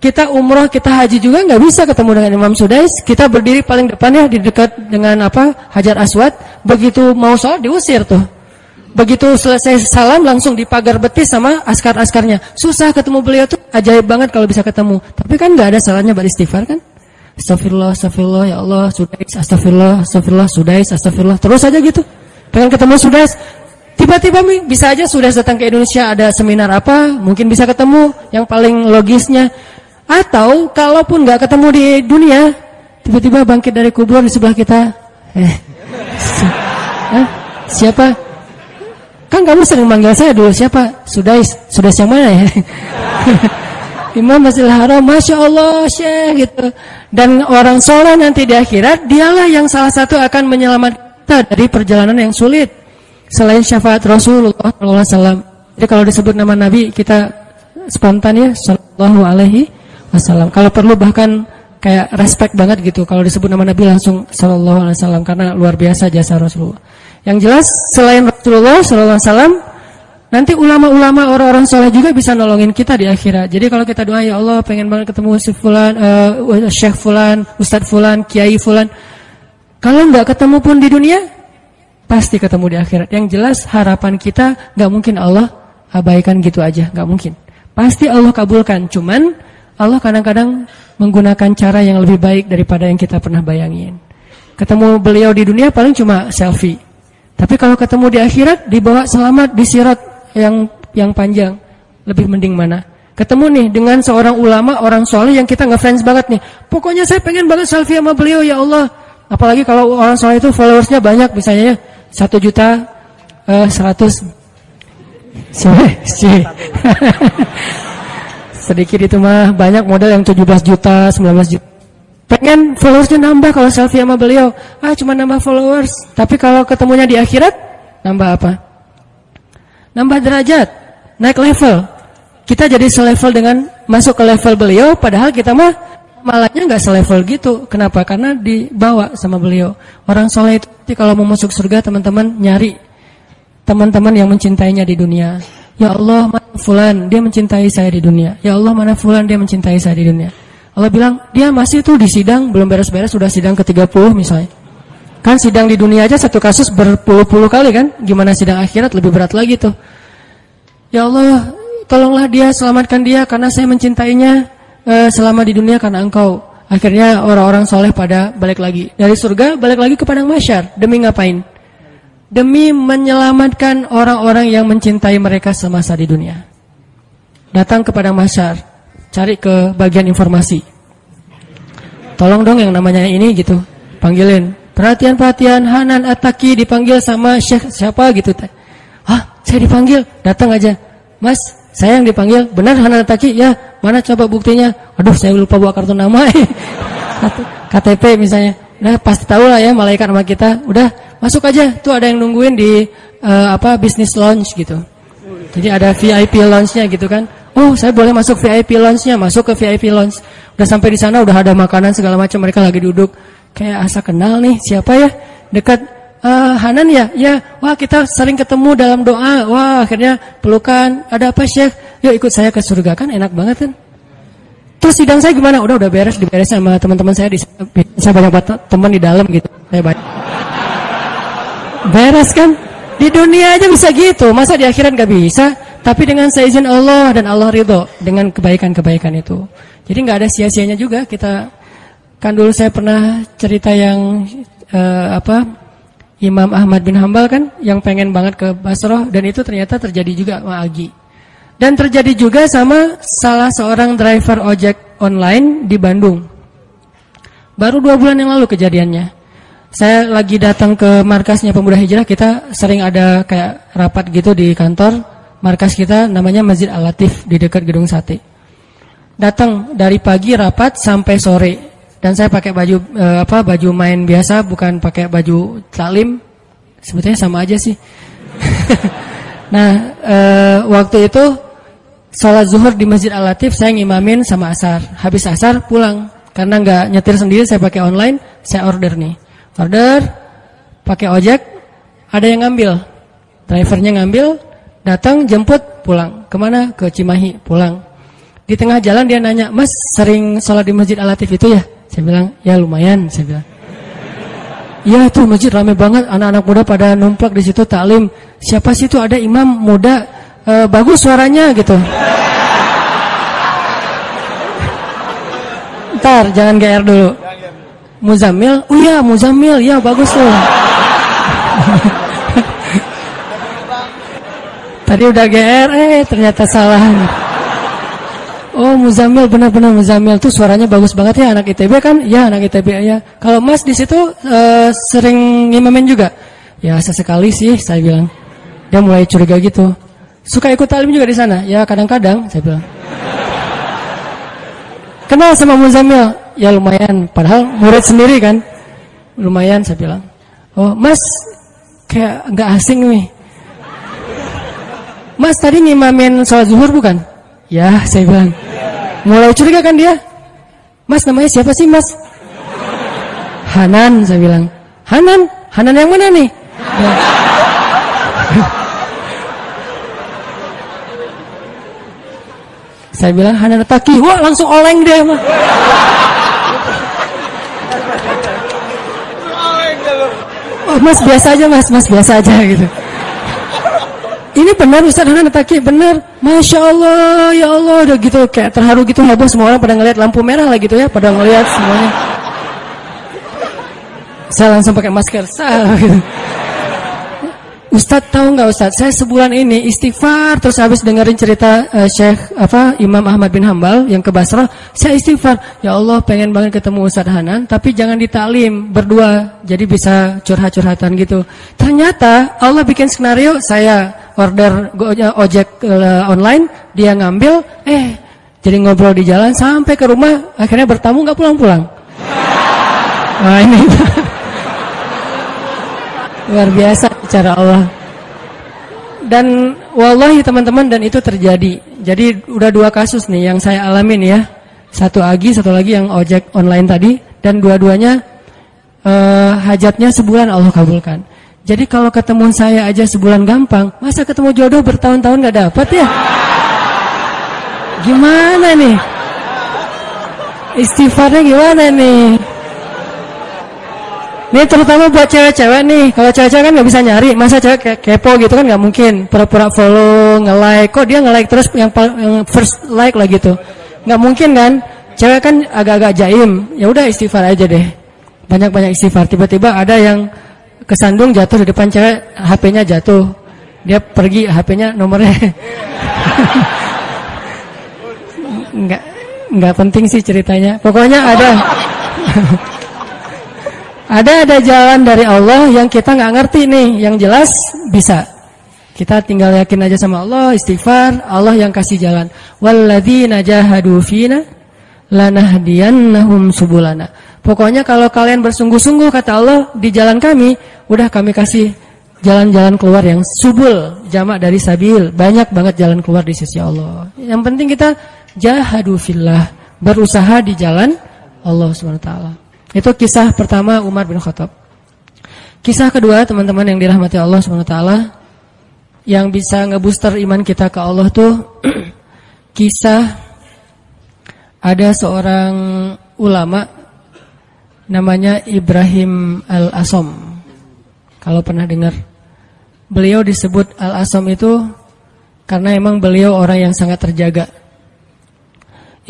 Kita umroh, kita haji juga nggak bisa ketemu dengan Imam Sudais. Kita berdiri paling depan ya, di dekat dengan Hajar Aswad. Begitu mau sholat diusir tuh. Begitu selesai salam langsung dipagar betis sama askar-askarnya. Susah ketemu beliau tuh, ajaib banget kalau bisa ketemu. Tapi kan nggak ada salahnya beristighfar kan? Astagfirullah, astagfirullah, ya Allah, Sudais, astagfirullah, astagfirullah, Sudais, astagfirullah. Terus aja gitu. Pengen ketemu Sudais. Tiba-tiba bisa aja Sudais datang ke Indonesia, ada seminar apa, mungkin bisa ketemu. Yang paling logisnya. Atau kalaupun nggak ketemu di dunia, tiba-tiba bangkit dari kubur di sebelah kita. Siapa? Kan kamu sering manggil saya dulu, siapa? Sudais yang mana ya? Imam Masjidil Haram, Masya Allah Syekh gitu. Dan orang soleh nanti di akhirat, dialah yang salah satu akan menyelamatkan kita dari perjalanan yang sulit. Selain syafaat Rasulullah SAW. Jadi kalau disebut nama Nabi, kita spontan ya, Sallallahu Alaihi Wasallam. Kalau perlu bahkan kayak respect banget gitu. Kalau disebut nama Nabi langsung Sallallahu Alaihi Wasallam, karena luar biasa jasa Rasulullah. Yang jelas selain Rasulullah Sallallahu Alaihi Wasallam, nanti ulama-ulama orang-orang soleh juga bisa nolongin kita di akhirat. Jadi kalau kita doa, ya Allah pengen banget ketemu si fulan, Syekh fulan, Ustadz fulan, Kiai fulan. Kalau nggak ketemu pun di dunia, pasti ketemu di akhirat. Yang jelas harapan kita nggak mungkin Allah abaikan gitu aja, nggak mungkin. Pasti Allah kabulkan. Cuman Allah kadang-kadang menggunakan cara yang lebih baik daripada yang kita pernah bayangin. Ketemu beliau di dunia paling cuma selfie. Tapi kalau ketemu di akhirat, dibawa selamat di sirat yang panjang, lebih mending mana? Ketemu nih dengan seorang ulama, orang soleh yang kita ngefans banget nih. Pokoknya saya pengen banget selfie sama beliau, ya Allah. Apalagi kalau orang soleh itu followersnya banyak, misalnya 1.100.000. Sedikit itu mah, banyak model yang 17 juta, 19 juta. Pengen followersnya nambah kalau selfie sama beliau. Cuma nambah followers. Tapi kalau ketemunya di akhirat, nambah apa? Nambah derajat, naik level. Kita jadi selevel dengan masuk ke level beliau, padahal kita mah malahnya nggak selevel gitu. Kenapa? Karena dibawa sama beliau. Orang soleh itu kalau mau masuk surga, teman-teman nyari teman-teman yang mencintainya di dunia. Ya Allah, mana fulan, dia mencintai saya di dunia. Ya Allah, mana fulan, dia mencintai saya di dunia. Allah bilang, dia masih tuh di sidang, belum beres-beres, sudah sidang ke-30 misalnya. Kan sidang di dunia aja satu kasus berpuluh-puluh kali kan. Gimana sidang akhirat, lebih berat lagi tuh. Ya Allah, tolonglah dia, selamatkan dia, karena saya mencintainya selama di dunia karena engkau. Akhirnya orang-orang soleh pada balik lagi. Dari surga, balik lagi ke padang mahsyar. Demi ngapain? Demi menyelamatkan orang-orang yang mencintai mereka semasa di dunia. Datang ke padang mahsyar, cari ke bagian informasi. Tolong dong yang namanya ini gitu, panggilin. Perhatian, Hanan At-Taki dipanggil sama Syekh siapa gitu. Saya dipanggil, datang aja. Mas, saya yang dipanggil, benar Hanan At-Taki? Ya, mana coba buktinya? Aduh, saya lupa bawa kartu nama. KTP misalnya. Udah pasti tahu lah ya malaikat sama kita. Udah masuk aja. Tuh ada yang nungguin di business lounge gitu. Jadi ada VIP lounge-nya gitu kan. Oh, saya boleh masuk VIP lounge-nya, masuk ke VIP lounge. Udah sampai di sana udah ada makanan segala macam, mereka lagi duduk. Kayak asa kenal nih, siapa ya? Dekat Hanan ya? Ya. Wah, kita sering ketemu dalam doa. Wah, akhirnya pelukan. Ada apa, Syekh? Yuk ikut saya ke surga, kan enak banget kan? Terus sidang saya gimana? Udah diberes sama teman-teman saya. Saya banyak teman di dalam gitu. Saya banyak. Beres kan? Di dunia aja bisa gitu. Masa di akhirat gak bisa? Tapi dengan seizin Allah dan Allah ridho dengan kebaikan-kebaikan itu. Jadi gak ada sia-sianya juga. Kita kan dulu saya pernah cerita yang Imam Ahmad bin Hambal kan, yang pengen banget ke Basrah, dan itu ternyata terjadi juga sama Agi. Dan terjadi juga sama salah seorang driver ojek online di Bandung. Baru 2 bulan yang lalu kejadiannya. Saya lagi datang ke markasnya Pemuda Hijrah, kita sering ada kayak rapat gitu di kantor. Markas kita namanya Masjid Al-Latif di dekat Gedung Sate. Datang dari pagi rapat sampai sore. Dan saya pakai baju main biasa, bukan pakai baju taklim. Sebetulnya sama aja sih. Nah, waktu itu sholat zuhur di Masjid Al-Latif, saya ngimamin sama asar. Habis asar pulang. Karena nggak nyetir sendiri, saya pakai online, saya order nih. Order, pakai ojek, ada yang ngambil. Drivernya ngambil, datang, jemput, pulang. Kemana? Ke Cimahi, pulang. Di tengah jalan dia nanya, "Mas sering sholat di Masjid Al-Latif itu ya?" Saya bilang, "Ya lumayan," saya bilang. "Iya tuh masjid rame banget, anak-anak muda pada numplak di situ taklim. Siapa sih itu ada imam muda, bagus suaranya gitu." Ntar jangan GR dulu. Muzammil, "Oh iya Muzammil, ya bagus tuh." Tadi udah GR, ternyata salah. Oh Muzammil, benar-benar Muzammil tuh suaranya bagus banget ya, anak ITB kan? Ya anak ITB ya. Kalau Mas di situ sering ngimamin juga? Ya sesekali sih, saya bilang. Dia mulai curiga gitu. Suka ikut taklim juga di sana? Ya kadang-kadang, saya bilang. Kenal sama Muzammil? Ya lumayan, padahal murid sendiri kan. Lumayan, saya bilang. Oh Mas, kayak nggak asing nih. Mas tadi ngimamin sholat zuhur bukan? Ya, saya bilang. Mulai curiga kan dia. Mas namanya siapa sih Mas? Hanan, saya bilang. Hanan? Hanan yang mana nih? Ya. Saya bilang Hanan Taki. Wah langsung oleng dia mah. Oh Mas biasa aja Mas biasa aja gitu. Ini benar Ustaz Hanan Taki, benar. Masya Allah, ya Allah, udah gitu kayak terharu gitu, heboh semua orang pada ngelihat lampu merah lah gitu ya, pada ngelihat semuanya. Saya langsung pakai masker, gitu. Ustaz tahu nggak Ustaz, saya sebulan ini istighfar terus habis dengerin cerita Imam Ahmad bin Hambal yang ke Basrah, saya istighfar, ya Allah pengen banget ketemu Ustaz Hanan, tapi jangan ditaklim berdua, jadi bisa curhat-curhatan gitu. Ternyata Allah bikin skenario, saya order ojek online, dia ngambil, jadi ngobrol di jalan sampai ke rumah, akhirnya bertamu nggak pulang-pulang. Nah ini luar biasa cara Allah. Dan wallahi teman-teman, dan itu terjadi. Jadi udah 2 kasus nih yang saya alamin ya. Satu Agi, satu lagi yang ojek online tadi, dan dua-duanya hajatnya sebulan Allah kabulkan. Jadi kalau ketemu saya aja sebulan gampang, masa ketemu jodoh bertahun-tahun gak dapat ya? Gimana nih? Istighfarnya gimana nih? Ini terutama buat cewek-cewek nih. Kalau cewek-cewek kan gak bisa nyari, masa cewek kepo gitu kan gak mungkin. Pura-pura follow, nge-like. Kok dia nge-like terus yang first like lah gitu? Gak mungkin kan? Cewek kan agak-agak jaim. Ya udah istighfar aja deh. Banyak-banyak istighfar. Tiba-tiba ada yang kesandung jatuh di depan cewek, HP-nya jatuh. Dia pergi, HP-nya nomornya. Enggak penting sih ceritanya. Pokoknya ada. Ada jalan dari Allah yang kita nggak ngerti nih, yang jelas bisa. Kita tinggal yakin aja sama Allah, istighfar, Allah yang kasih jalan. Walladzina jahadu fina lanahdiyannahum subulana. Pokoknya kalau kalian bersungguh-sungguh kata Allah di jalan kami, udah kami kasih jalan-jalan keluar yang subul, jamak dari sabil, banyak banget jalan keluar di sisi Allah. Yang penting kita jahadu fillah, berusaha di jalan Allah Subhanahu wa taala. Itu kisah pertama Umar bin Khattab. Kisah kedua teman-teman yang dirahmati Allah Subhanahu wa taala, yang bisa ngebooster iman kita ke Allah tuh kisah ada seorang ulama namanya Ibrahim Al-Asom. Kalau pernah dengar, beliau disebut Al-Asom itu karena emang beliau orang yang sangat terjaga.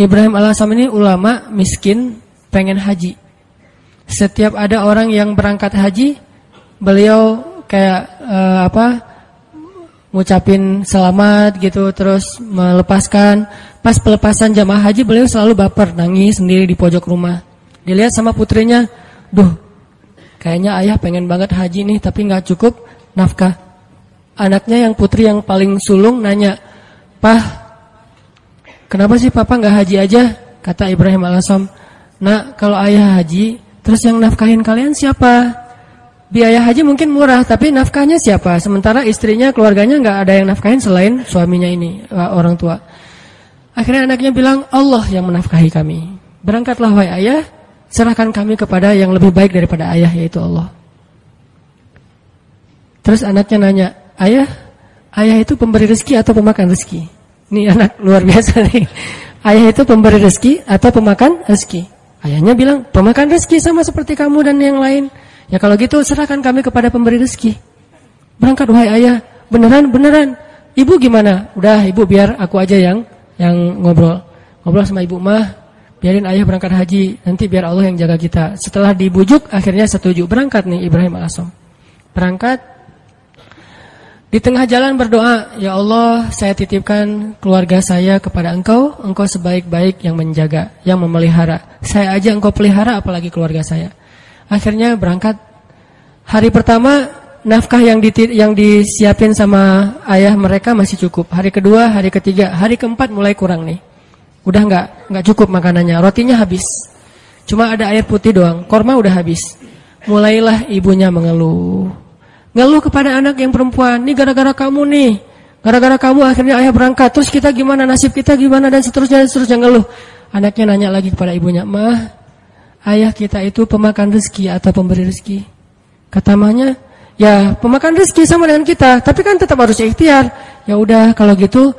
Ibrahim Al-Asom ini ulama miskin, pengen haji. Setiap ada orang yang berangkat haji, beliau kayak ngucapin selamat gitu, terus melepaskan. Pas pelepasan jamaah haji, beliau selalu baper, nangis sendiri di pojok rumah. Dilihat sama putrinya, duh, kayaknya ayah pengen banget haji nih, tapi nggak cukup nafkah. Anaknya yang putri yang paling sulung nanya, "Pah, kenapa sih papa nggak haji aja?" Kata Ibrahim Al-Asom, "Nak, kalau ayah haji, terus yang nafkahin kalian siapa? Biaya haji mungkin murah, tapi nafkahnya siapa? Sementara istrinya, keluarganya nggak ada yang nafkahin selain suaminya ini, orang tua." Akhirnya anaknya bilang, "Allah yang menafkahi kami. Berangkatlah wahai ayah, serahkan kami kepada yang lebih baik daripada ayah, yaitu Allah." Terus anaknya nanya, "Ayah itu pemberi rezeki atau pemakan rezeki?" Ini anak luar biasa nih. ayah itu pemberi rezeki atau pemakan rezeki? Ayahnya bilang, pemakan rezeki sama seperti kamu dan yang lain. Ya kalau gitu serahkan kami kepada pemberi rezeki. Berangkat wahai ayah, beneran. Ibu gimana? Udah ibu biar aku aja yang ngobrol sama ibu mah. Biarin ayah berangkat haji, nanti biar Allah yang jaga kita. Setelah dibujuk, akhirnya setuju. Berangkat nih Ibrahim AS. Berangkat. Di tengah jalan berdoa, ya Allah, saya titipkan keluarga saya kepada Engkau. Engkau sebaik-baik yang menjaga, yang memelihara. Saya aja Engkau pelihara, apalagi keluarga saya. Akhirnya berangkat. Hari pertama, nafkah yang disiapin sama ayah mereka masih cukup. Hari kedua, hari ketiga, hari keempat mulai kurang nih. Udah nggak cukup makanannya. Rotinya habis. Cuma ada air putih doang. Korma udah habis. Mulailah ibunya mengeluh. Ngeluh kepada anak yang perempuan, ini gara-gara kamu nih. Gara-gara kamu akhirnya ayah berangkat. Terus kita gimana, nasib kita gimana, dan seterusnya ngeluh. Anaknya nanya lagi kepada ibunya, "Mah, ayah kita itu pemakan rezeki atau pemberi rezeki?" Kata mahnya, "Ya, pemakan rezeki sama dengan kita, tapi kan tetap harus ikhtiar." Ya udah, kalau gitu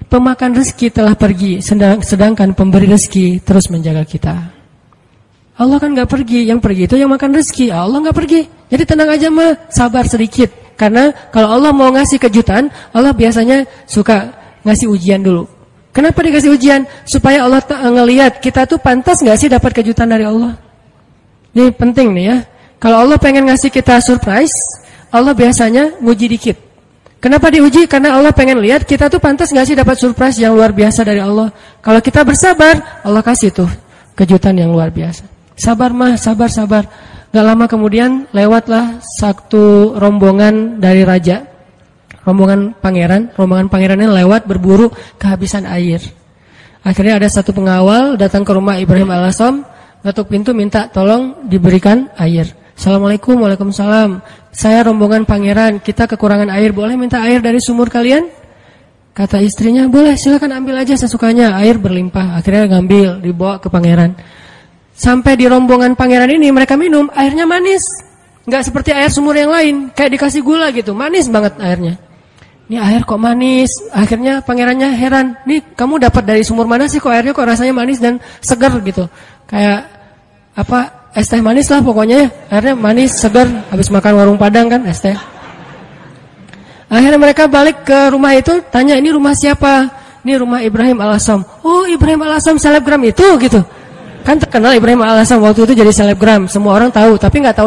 pemakan rezeki telah pergi, sedangkan pemberi rezeki terus menjaga kita. Allah kan gak pergi, yang pergi itu yang makan rezeki. Allah gak pergi. Jadi tenang aja mah, sabar sedikit. Karena kalau Allah mau ngasih kejutan, Allah biasanya suka ngasih ujian dulu. Kenapa dikasih ujian? Supaya Allah ngelihat kita tuh pantas gak sih dapat kejutan dari Allah. Ini penting nih ya. Kalau Allah pengen ngasih kita surprise, Allah biasanya nguji dikit. Kenapa diuji? Karena Allah pengen lihat kita tuh pantas gak sih dapat surprise yang luar biasa dari Allah. Kalau kita bersabar, Allah kasih tuh kejutan yang luar biasa. Sabar mah, sabar. Gak lama kemudian lewatlah satu rombongan dari raja. Rombongan pangeran ini lewat berburu kehabisan air. Akhirnya ada satu pengawal datang ke rumah Ibrahim AS, ngetuk pintu minta tolong diberikan air. Assalamualaikum, waalaikumsalam. Saya rombongan pangeran, kita kekurangan air, boleh minta air dari sumur kalian? Kata istrinya, boleh, silakan ambil aja sesukanya. Air berlimpah, akhirnya ngambil, dibawa ke pangeran. Sampai di rombongan pangeran ini mereka minum, airnya manis. Nggak seperti air sumur yang lain, kayak dikasih gula gitu, manis banget airnya. Ini air kok manis? Akhirnya pangerannya heran, nih kamu dapat dari sumur mana sih kok airnya kok rasanya manis dan segar gitu. Kayak apa, es teh manis lah pokoknya ya. Airnya manis, segar, habis makan warung Padang kan es teh. Akhirnya mereka balik ke rumah itu, tanya ini rumah siapa? Ini rumah Ibrahim AS. Oh Ibrahim AS selebgram itu gitu. Kan terkenal Ibrahim AS waktu itu jadi selebgram, semua orang tahu, tapi nggak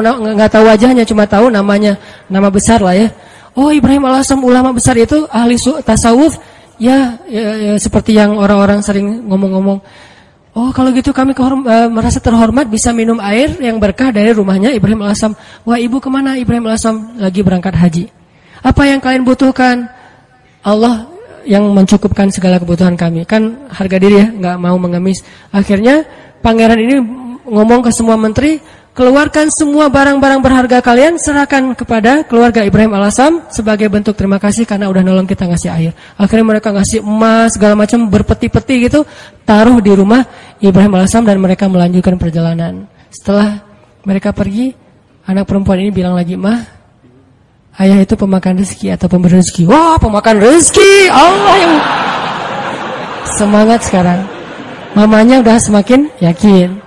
tahu wajahnya, cuma tahu namanya, nama besar lah ya. Oh Ibrahim AS ulama besar itu ahli tasawuf, ya seperti yang orang-orang sering ngomong-ngomong. Oh kalau gitu kami merasa terhormat bisa minum air yang berkah dari rumahnya Ibrahim AS. Wah ibu kemana? Ibrahim AS lagi berangkat haji. Apa yang kalian butuhkan? Allah yang mencukupkan segala kebutuhan kami. Kan harga diri ya, nggak mau mengemis. Akhirnya pangeran ini ngomong ke semua menteri, keluarkan semua barang-barang berharga kalian, serahkan kepada keluarga Ibrahim AS sebagai bentuk terima kasih karena udah nolong kita ngasih air. Akhirnya mereka ngasih emas segala macam berpeti-peti gitu, taruh di rumah Ibrahim AS dan mereka melanjutkan perjalanan. Setelah mereka pergi, anak perempuan ini bilang lagi, "Mah, ayah itu pemakan rezeki atau pemberi rezeki?" Wah, pemakan rezeki. Allah yang semangat sekarang. Mamanya udah semakin yakin.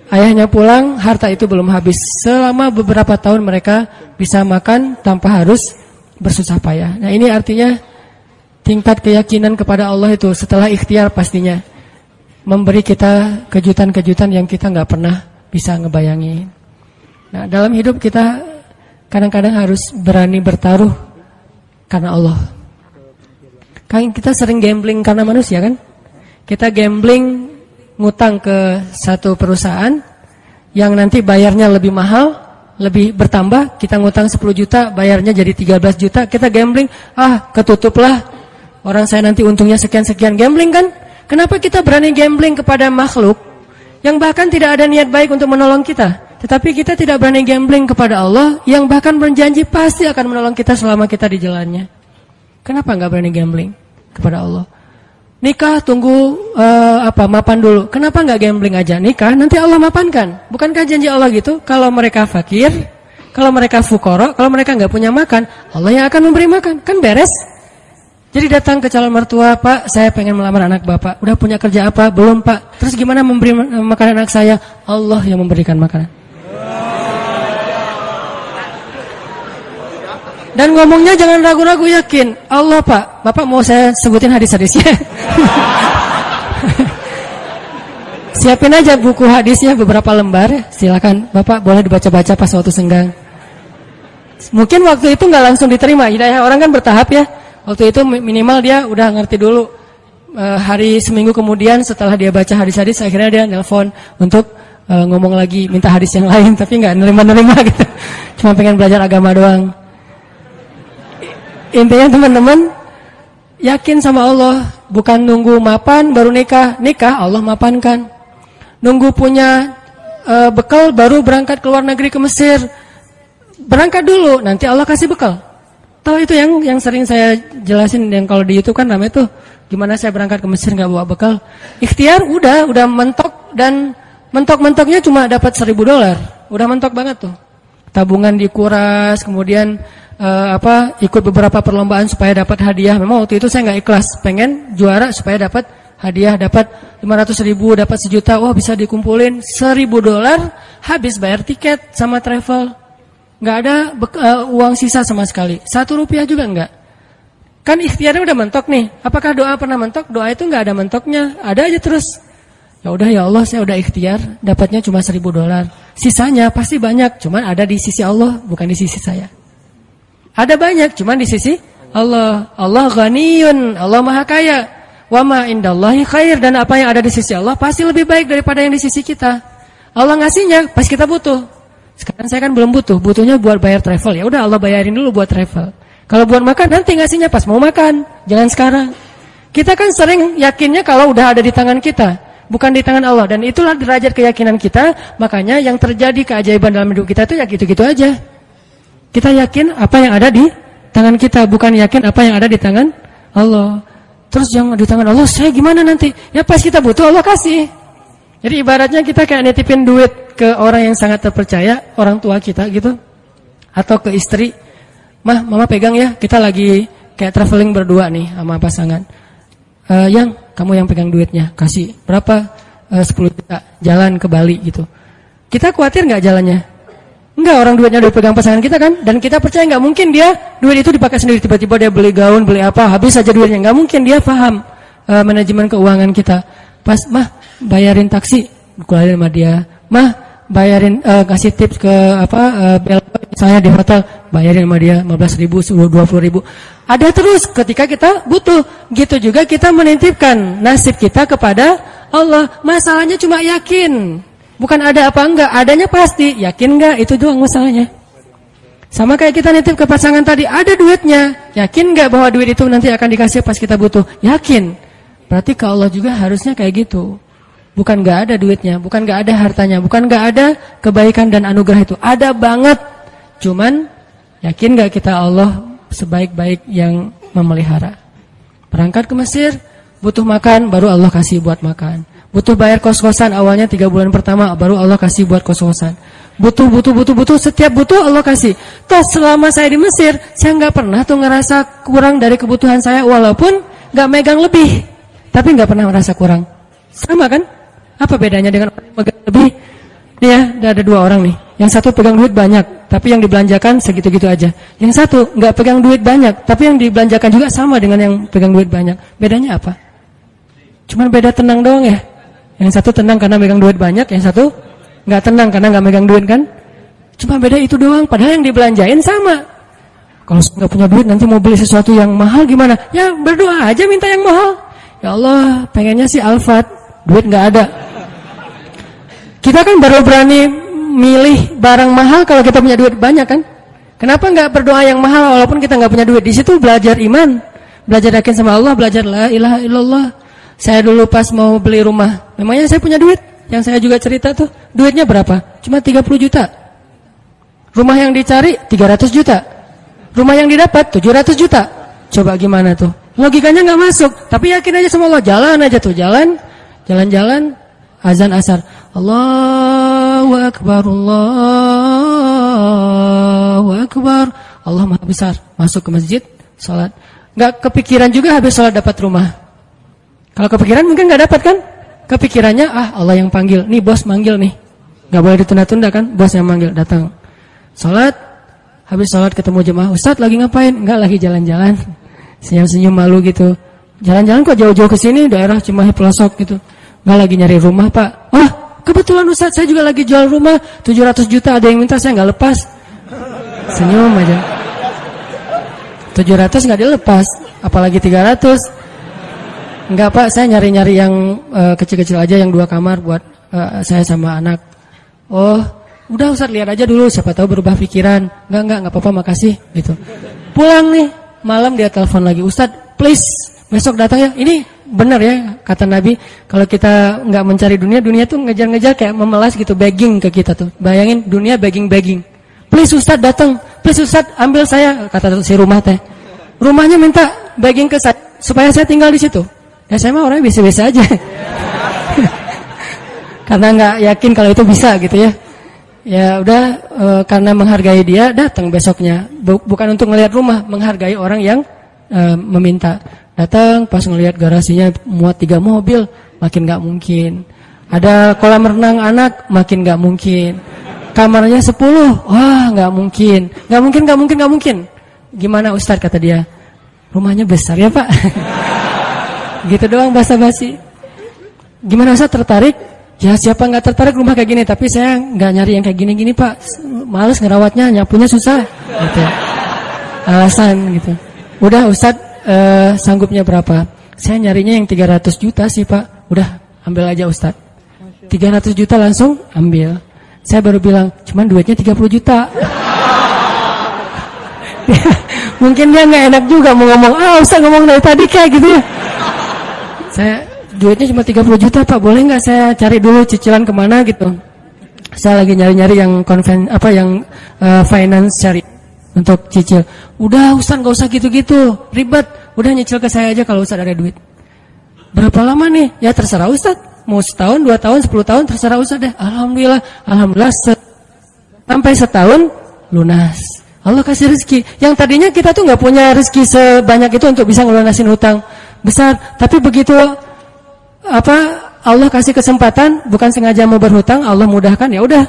Ayahnya pulang, harta itu belum habis. Selama beberapa tahun mereka bisa makan tanpa harus bersusah payah. Nah ini artinya tingkat keyakinan kepada Allah itu setelah ikhtiar pastinya memberi kita kejutan-kejutan yang kita nggak pernah bisa ngebayangin. Nah dalam hidup kita kadang-kadang harus berani bertaruh karena Allah. Kan kita sering gambling karena manusia kan? Kita gambling ngutang ke satu perusahaan yang nanti bayarnya lebih mahal, lebih bertambah. Kita ngutang 10 juta, bayarnya jadi 13 juta. Kita gambling, ketutuplah. Orang saya nanti untungnya sekian-sekian. Gambling kan? Kenapa kita berani gambling kepada makhluk yang bahkan tidak ada niat baik untuk menolong kita? Tetapi kita tidak berani gambling kepada Allah yang bahkan berjanji pasti akan menolong kita selama kita di jalannya. Kenapa nggak berani gambling kepada Allah? Nikah tunggu mapan dulu. Kenapa nggak gambling aja nikah? Nanti Allah mapankan. Bukankah janji Allah gitu? Kalau mereka fakir, kalau mereka fukara, kalau mereka nggak punya makan, Allah yang akan memberi makan. Kan beres? Jadi datang ke calon mertua, Pak, saya pengen melamar anak Bapak. Udah punya kerja apa? Belum, Pak. Terus gimana memberi makanan anak saya? Allah yang memberikan makanan. Dan ngomongnya jangan ragu-ragu, yakin. Allah, Pak. Bapak mau saya sebutin hadis-hadisnya? Siapin aja buku hadisnya beberapa lembar. Silakan, Bapak boleh dibaca-baca pas waktu senggang. Mungkin waktu itu nggak langsung diterima. Hidayah orang kan bertahap ya. Waktu itu minimal dia udah ngerti dulu. Hari seminggu kemudian setelah dia baca hadis-hadis, akhirnya dia nelpon untuk ngomong lagi, minta hadis yang lain, tapi nggak nerima-nerima gitu. Cuma pengen belajar agama doang. Intinya teman-teman, yakin sama Allah, bukan nunggu mapan baru nikah. Nikah Allah mapankan. Nunggu punya bekal baru berangkat ke luar negeri ke Mesir. Berangkat dulu, nanti Allah kasih bekal. Tahu itu yang sering saya jelasin, yang kalau di YouTube kan namanya tuh gimana saya berangkat ke Mesir nggak bawa bekal. Ikhtiar udah mentok, dan mentok-mentoknya cuma dapat $1.000. Udah mentok banget tuh. Tabungan dikuras, kemudian ikut beberapa perlombaan supaya dapat hadiah. Memang waktu itu saya nggak ikhlas, pengen juara supaya dapat hadiah, dapat 500.000, dapat 1 juta. Wah, bisa dikumpulin $1.000, habis bayar tiket sama travel. Nggak ada uang sisa sama sekali. Rp1 juga nggak. Kan ikhtiarnya udah mentok nih. Apakah doa pernah mentok? Doa itu nggak ada mentoknya. Ada aja terus. Ya udah ya Allah, saya udah ikhtiar, dapatnya cuma $1.000. Sisanya pasti banyak, cuman ada di sisi Allah, bukan di sisi saya. Ada banyak, cuman di sisi Allah. Allah ghaniyun, Allah maha kaya. Wa ma indallahi khair, dan apa yang ada di sisi Allah pasti lebih baik daripada yang di sisi kita. Allah ngasihnya pas kita butuh. Sekarang saya kan belum butuh, butuhnya buat bayar travel. Ya udah Allah bayarin dulu buat travel. Kalau buat makan nanti ngasihnya pas mau makan, jangan sekarang. Kita kan sering yakinnya kalau udah ada di tangan kita, bukan di tangan Allah, dan itulah derajat keyakinan kita. Makanya yang terjadi keajaiban dalam hidup kita itu ya gitu-gitu aja. Kita yakin apa yang ada di tangan kita, bukan yakin apa yang ada di tangan Allah. Terus yang di tangan Allah, saya gimana nanti? Ya pas kita butuh Allah kasih. Jadi ibaratnya kita kayak nitipin duit ke orang yang sangat terpercaya, orang tua kita gitu, atau ke istri. Mah, mama pegang ya, kita lagi kayak traveling berdua nih sama pasangan. Yang kamu yang pegang duitnya, kasih berapa? 10 juta, jalan ke Bali gitu. Kita khawatir nggak jalannya? Enggak, orang duitnya udah pegang pasangan kita kan, dan kita percaya nggak mungkin dia duit itu dipakai sendiri, tiba-tiba dia beli gaun, beli apa, habis aja duitnya. Nggak mungkin, dia paham manajemen keuangan kita. Pas, mah bayarin taksi, keluarin sama dia. Mah bayarin, kasih tips ke bel saya di hotel, bayarin sama dia 15.000, 20.000. Ada terus ketika kita butuh. Gitu juga kita menitipkan nasib kita kepada Allah. Masalahnya cuma yakin, bukan ada apa enggak. Adanya pasti, yakin enggak, itu doang masalahnya. Sama kayak kita nitip ke pasangan tadi, ada duitnya, yakin enggak bahwa duit itu nanti akan dikasih pas kita butuh? Yakin. Berarti ke Allah juga harusnya kayak gitu. Bukan gak ada duitnya, bukan gak ada hartanya, bukan gak ada kebaikan dan anugerah itu. Ada banget. Cuman yakin gak kita Allah sebaik-baik yang memelihara? Berangkat ke Mesir, butuh makan, baru Allah kasih buat makan. Butuh bayar kos-kosan, awalnya 3 bulan pertama, baru Allah kasih buat kos-kosan. Butuh, setiap butuh Allah kasih. Toh selama saya di Mesir, saya gak pernah tuh ngerasa kurang dari kebutuhan saya, walaupun gak megang lebih. Tapi nggak pernah merasa kurang. Sama kan? Apa bedanya dengan orang yang pegang lebih? Ya, ada 2 orang nih. Yang satu pegang duit banyak, tapi yang dibelanjakan segitu-gitu aja. Yang satu nggak pegang duit banyak, tapi yang dibelanjakan juga sama dengan yang pegang duit banyak. Bedanya apa? Cuman beda tenang doang ya. Yang satu tenang karena megang duit banyak, yang satu nggak tenang karena nggak megang duit kan? Cuma beda itu doang. Padahal yang dibelanjain sama. Kalau nggak punya duit nanti mau beli sesuatu yang mahal gimana? Ya berdoa aja minta yang mahal. Ya Allah, pengennya sih Alphard, duit nggak ada. Kita kan baru berani milih barang mahal kalau kita punya duit banyak kan? Kenapa nggak berdoa yang mahal walaupun kita nggak punya duit? Di situ belajar iman, belajar yakin sama Allah, belajar la ilaha illallah. Saya dulu pas mau beli rumah, memangnya saya punya duit? Yang saya juga cerita tuh, duitnya berapa? Cuma 30 juta. Rumah yang dicari 300 juta. Rumah yang didapat 700 juta. Coba gimana tuh? Logikanya nggak masuk, tapi yakin aja sama Allah. Jalan aja tuh, jalan-jalan, azan asar. Allahu Akbar, Allahu Akbar. Allah Maha Besar. Masuk ke masjid, salat. Nggak kepikiran juga habis sholat dapat rumah. Kalau kepikiran mungkin nggak dapat kan? Kepikirannya Allah yang panggil. Nih bos manggil nih. Nggak boleh ditunda-tunda kan? Bos yang manggil datang. Sholat, habis sholat ketemu jemaah. Ustadz lagi ngapain? Nggak, lagi jalan-jalan. Senyum-senyum malu gitu. Jalan-jalan kok jauh-jauh ke sini daerah Cimahi pelosok gitu. Nggak, lagi nyari rumah Pak. Kebetulan Ustadz saya juga lagi jual rumah 700 juta, ada yang minta, saya nggak lepas. Senyum aja. 700 nggak dilepas, apalagi 300. Enggak Pak, saya nyari-nyari yang kecil-kecil aja, yang 2 kamar buat saya sama anak. Oh, udah Ustadz lihat aja dulu, siapa tahu berubah pikiran. Enggak apa-apa, makasih gitu. Pulang nih, malam dia telepon lagi, Ustadz please besok datang ya. Ini benar ya kata Nabi, kalau kita nggak mencari dunia, dunia tuh ngejar-ngejar kayak memelas gitu, begging ke kita tuh. Bayangin dunia begging. Please Ustadz datang, please Ustadz ambil saya, kata si rumah teh. Rumahnya minta begging ke saya supaya saya tinggal di situ. Ya saya mah orangnya biasa-biasa aja. Karena nggak yakin kalau itu bisa gitu ya. Ya udah karena menghargai dia datang besoknya. Bukan untuk melihat rumah, menghargai orang yang meminta. Datang pas ngelihat garasinya muat 3 mobil, makin nggak mungkin. Ada kolam renang anak, makin nggak mungkin. Kamarnya 10, wah nggak mungkin. Nggak mungkin. Gimana Ustadz, kata dia, rumahnya besar ya Pak. Gitu doang basa-basi. Gimana Ustadz, tertarik? Ya siapa nggak tertarik rumah kayak gini, tapi saya nggak nyari yang kayak gini-gini Pak. Males ngerawatnya, nyapunya susah. Gitu. Alasan gitu. Udah Ustadz, sanggupnya berapa? Saya nyarinya yang 300 juta sih Pak. Udah ambil aja Ustadz. 300 juta langsung ambil. Saya baru bilang, cuman duitnya 30 juta. Mungkin dia nggak enak juga mau ngomong, Ustadz ngomong dari tadi kayak gitu ya. Saya duitnya cuma 30 juta Pak, boleh nggak saya cari dulu cicilan kemana gitu. Saya lagi nyari-nyari yang finance syariah untuk cicil. Udah Ustadz nggak usah gitu-gitu, ribet. Udah nyicil ke saya aja kalau Ustadz ada duit. Berapa lama nih? Ya terserah Ustadz. Mau setahun, 2 tahun, 10 tahun, terserah Ustadz deh. Alhamdulillah sampai setahun lunas. Allah kasih rezeki. Yang tadinya kita tuh nggak punya rezeki sebanyak itu untuk bisa ngelunasin hutang besar. Tapi begitu Allah kasih kesempatan, bukan sengaja mau berhutang, Allah mudahkan, ya udah.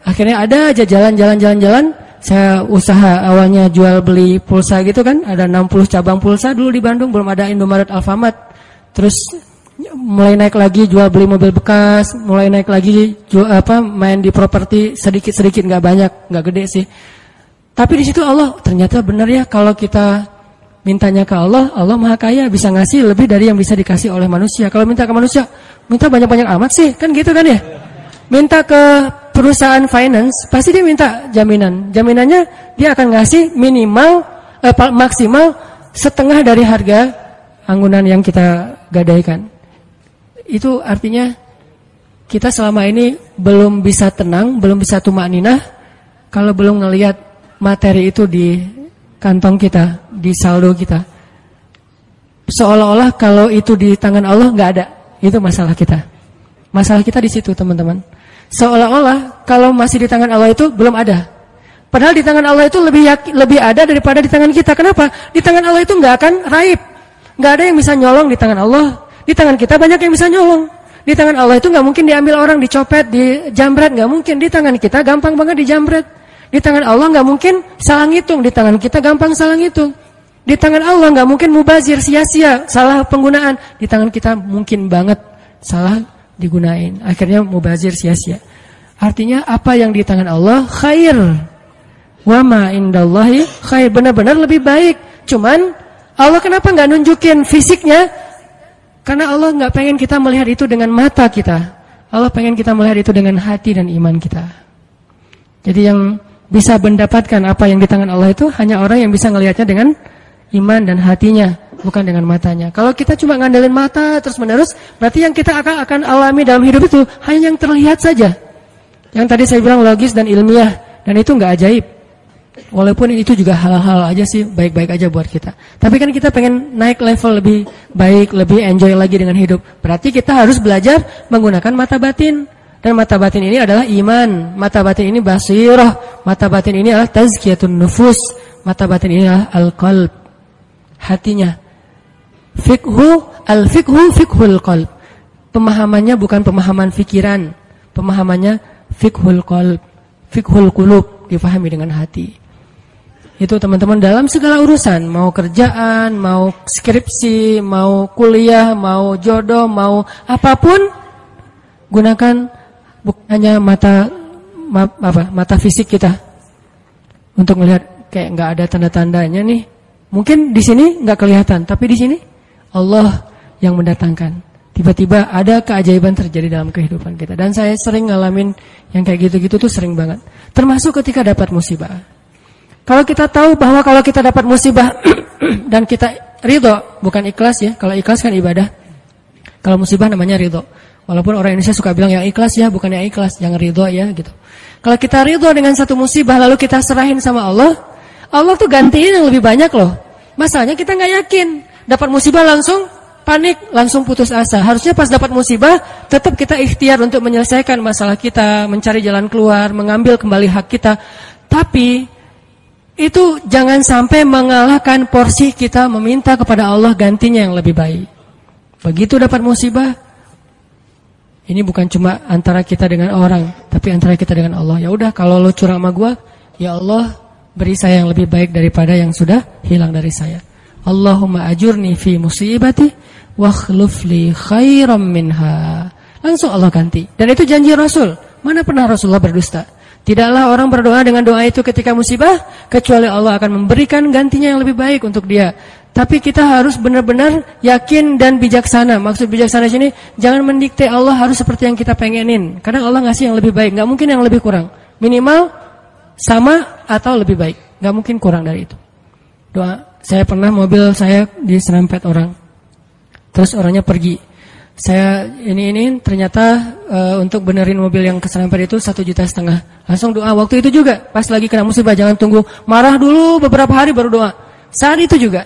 Akhirnya ada aja jalan. Saya usaha awalnya jual beli pulsa gitu kan, ada 60 cabang pulsa dulu di Bandung, belum ada Indomaret, Alfamart. Terus mulai naik lagi jual beli mobil bekas, mulai naik lagi main di properti sedikit-sedikit, nggak banyak, nggak gede sih. Tapi di situ Allah ternyata benar ya, kalau kita mintanya ke Allah, Allah Maha Kaya, bisa ngasih lebih dari yang bisa dikasih oleh manusia. Kalau minta ke manusia, minta banyak-banyak amat sih, kan gitu kan ya. Minta ke perusahaan finance, pasti dia minta jaminan. Jaminannya dia akan ngasih maksimal setengah dari harga anggunan yang kita gadaikan. Itu artinya kita selama ini belum bisa tenang, belum bisa tumakninah kalau belum ngelihat materi itu di kantong kita, di saldo kita. Seolah-olah kalau itu di tangan Allah nggak ada. Itu masalah kita. Masalah kita di situ, teman-teman. Seolah-olah kalau masih di tangan Allah itu belum ada. Padahal di tangan Allah itu lebih ada daripada di tangan kita. Kenapa? Di tangan Allah itu nggak akan raib. Nggak ada yang bisa nyolong di tangan Allah. Di tangan kita banyak yang bisa nyolong. Di tangan Allah itu nggak mungkin diambil orang, dicopet, dijambret, nggak mungkin. Di tangan kita gampang banget dijambret. Di tangan Allah nggak mungkin salah ngitung. Di tangan kita gampang salah ngitung. Di tangan Allah nggak mungkin mubazir, sia-sia, salah penggunaan. Di tangan kita mungkin banget salah digunain. Akhirnya mubazir, sia-sia. Artinya apa yang di tangan Allah khair. Wa ma indallahi khair, benar-benar lebih baik. Cuman Allah kenapa nggak nunjukin fisiknya? Karena Allah nggak pengen kita melihat itu dengan mata kita. Allah pengen kita melihat itu dengan hati dan iman kita. Jadi yang bisa mendapatkan apa yang di tangan Allah itu hanya orang yang bisa melihatnya dengan iman dan hatinya, bukan dengan matanya. Kalau kita cuma ngandelin mata terus menerus, berarti yang kita akan alami dalam hidup itu hanya yang terlihat saja. Yang tadi saya bilang logis dan ilmiah, dan itu nggak ajaib. Walaupun itu juga hal-hal aja sih, baik-baik aja buat kita. Tapi kan kita pengen naik level lebih baik, lebih enjoy lagi dengan hidup. Berarti kita harus belajar menggunakan mata batin. Dan mata batin ini adalah iman. Mata batin ini basirah. Mata batin ini adalah tazkiyatun nufus. Mata batin ini adalah al-qalb. hatinya. Al-fiqhu fiqhul qalb. Pemahamannya bukan pemahaman fikiran, pemahamannya fiqhul qalb, fiqhul qulub, difahami dengan hati. Itu teman-teman dalam segala urusan, mau kerjaan, mau skripsi, mau kuliah, mau jodoh, mau apapun, gunakan bukan hanya mata fisik kita untuk melihat kayak nggak ada tanda-tandanya nih. Mungkin di sini nggak kelihatan, tapi di sini Allah yang mendatangkan. Tiba-tiba ada keajaiban terjadi dalam kehidupan kita. Dan saya sering ngalamin yang kayak gitu-gitu tuh sering banget. Termasuk ketika dapat musibah. Kalau kita tahu bahwa kalau kita dapat musibah dan kita ridho, bukan ikhlas ya. Kalau ikhlas kan ibadah. Kalau musibah namanya ridho. Walaupun orang Indonesia suka bilang yang ikhlas ya, bukan yang ikhlas, yang ridho ya gitu. Kalau kita ridho dengan satu musibah lalu kita serahin sama Allah, Allah tuh gantiin yang lebih banyak loh. Masalahnya kita nggak yakin. Dapat musibah langsung panik, langsung putus asa. Harusnya pas dapat musibah, tetap kita ikhtiar untuk menyelesaikan masalah kita, mencari jalan keluar, mengambil kembali hak kita. Tapi itu jangan sampai mengalahkan porsi kita meminta kepada Allah gantinya yang lebih baik. Begitu dapat musibah, ini bukan cuma antara kita dengan orang, tapi antara kita dengan Allah. Ya udah, kalau lo curang sama gua, ya Allah beri saya yang lebih baik daripada yang sudah hilang dari saya. Allahumma ajurni fi musibati wakhluf li khairam minha. Langsung Allah ganti. Dan itu janji Rasul. Mana pernah Rasulullah berdusta? Tidaklah orang berdoa dengan doa itu ketika musibah, kecuali Allah akan memberikan gantinya yang lebih baik untuk dia. Tapi kita harus benar-benar yakin dan bijaksana. Maksud bijaksana di sini, jangan mendikte Allah harus seperti yang kita pengenin. Kadang Allah ngasih yang lebih baik, nggak mungkin yang lebih kurang. Minimal sama atau lebih baik, nggak mungkin kurang dari itu. Doa. Saya pernah mobil saya diserempet orang. Terus orangnya pergi. Saya ini ternyata untuk benerin mobil yang keserempet itu 1,5 juta. Langsung doa waktu itu juga. Pas lagi kena musibah, jangan tunggu marah dulu beberapa hari baru doa. Saat itu juga.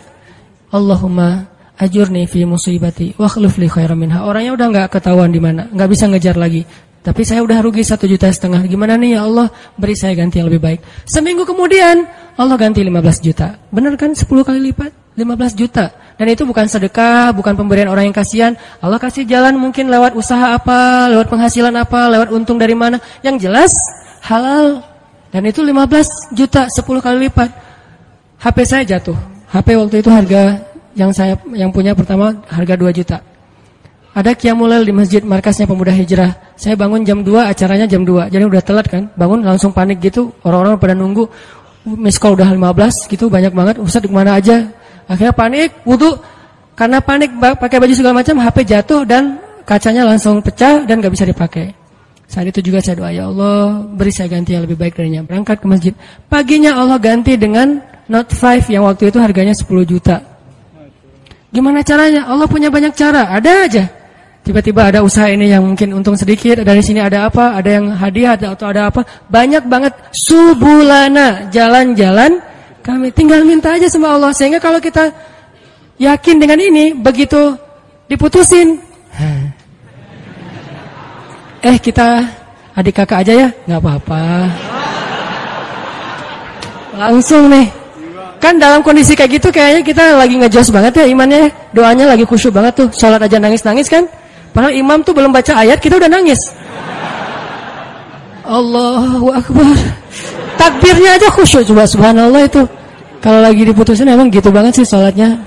Allahumma ajurni fi musibati wa akhlif li khairan minha. Orangnya udah enggak ketahuan di mana, enggak bisa ngejar lagi. Tapi saya udah rugi 1,5 juta. Gimana nih ya Allah, beri saya ganti yang lebih baik. Seminggu kemudian Allah ganti 15 juta. Benar kan 10 kali lipat? 15 juta. Dan itu bukan sedekah, bukan pemberian orang yang kasihan. Allah kasih jalan mungkin lewat usaha apa, lewat penghasilan apa, lewat untung dari mana. Yang jelas halal. Dan itu 15 juta, 10 kali lipat. HP saya jatuh. HP waktu itu harga yang punya pertama harga 2 juta. Ada qiyamul lail di masjid markasnya Pemuda Hijrah. Saya bangun jam 2, acaranya jam 2. Jadi udah telat kan. Bangun langsung panik gitu. Orang-orang pada nunggu. Miss call udah 15 gitu, banyak banget. Ustaz di mana aja? Akhirnya panik, wudu. Karena panik pakai baju segala macam, HP jatuh dan kacanya langsung pecah dan gak bisa dipakai. Saat itu juga saya doa, ya Allah beri saya ganti yang lebih baik darinya. Berangkat ke masjid. Paginya Allah ganti dengan Note 5 yang waktu itu harganya 10 juta. Gimana caranya? Allah punya banyak cara, ada aja. Tiba-tiba ada usaha ini yang mungkin untung sedikit, dari sini ada apa, ada yang hadiah atau ada apa. Banyak banget subulana, jalan-jalan kami. Tinggal minta aja sama Allah. Sehingga kalau kita yakin dengan ini, begitu diputusin, kita adik kakak aja ya, nggak apa-apa. Langsung nih. Kan dalam kondisi kayak gitu kayaknya kita lagi ngejos banget ya imannya. Doanya lagi khusyuk banget tuh. Sholat aja nangis-nangis kan. Padahal imam tuh belum baca ayat, kita udah nangis. Allahu Akbar. Takbirnya aja khusyuk, coba subhanallah itu. Kalau lagi diputusin emang gitu banget sih sholatnya.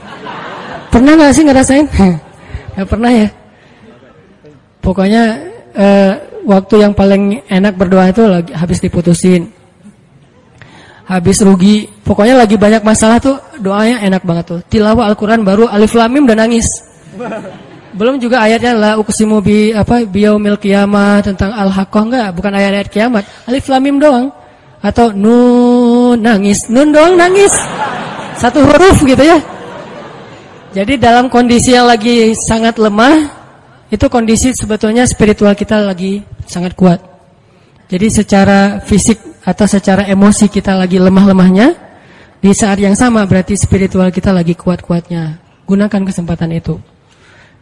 Pernah gak sih ngerasain? Gak pernah ya. Pokoknya waktu yang paling enak berdoa itu lagi habis diputusin, habis rugi. Pokoknya lagi banyak masalah tuh doanya enak banget tuh. Tilawah Al-Quran baru Alif Lam Mim udah nangis. Belum juga ayatnya la uqsimu biyaumil qiyamah tentang al-haqqah, enggak, bukan ayat-ayat kiamat. Alif Lam Mim doang. Atau nun nangis, nun doang nangis. Satu huruf gitu ya. Jadi dalam kondisi yang lagi sangat lemah, itu kondisi sebetulnya spiritual kita lagi sangat kuat. Jadi secara fisik atau secara emosi kita lagi lemah-lemahnya, di saat yang sama berarti spiritual kita lagi kuat-kuatnya. Gunakan kesempatan itu.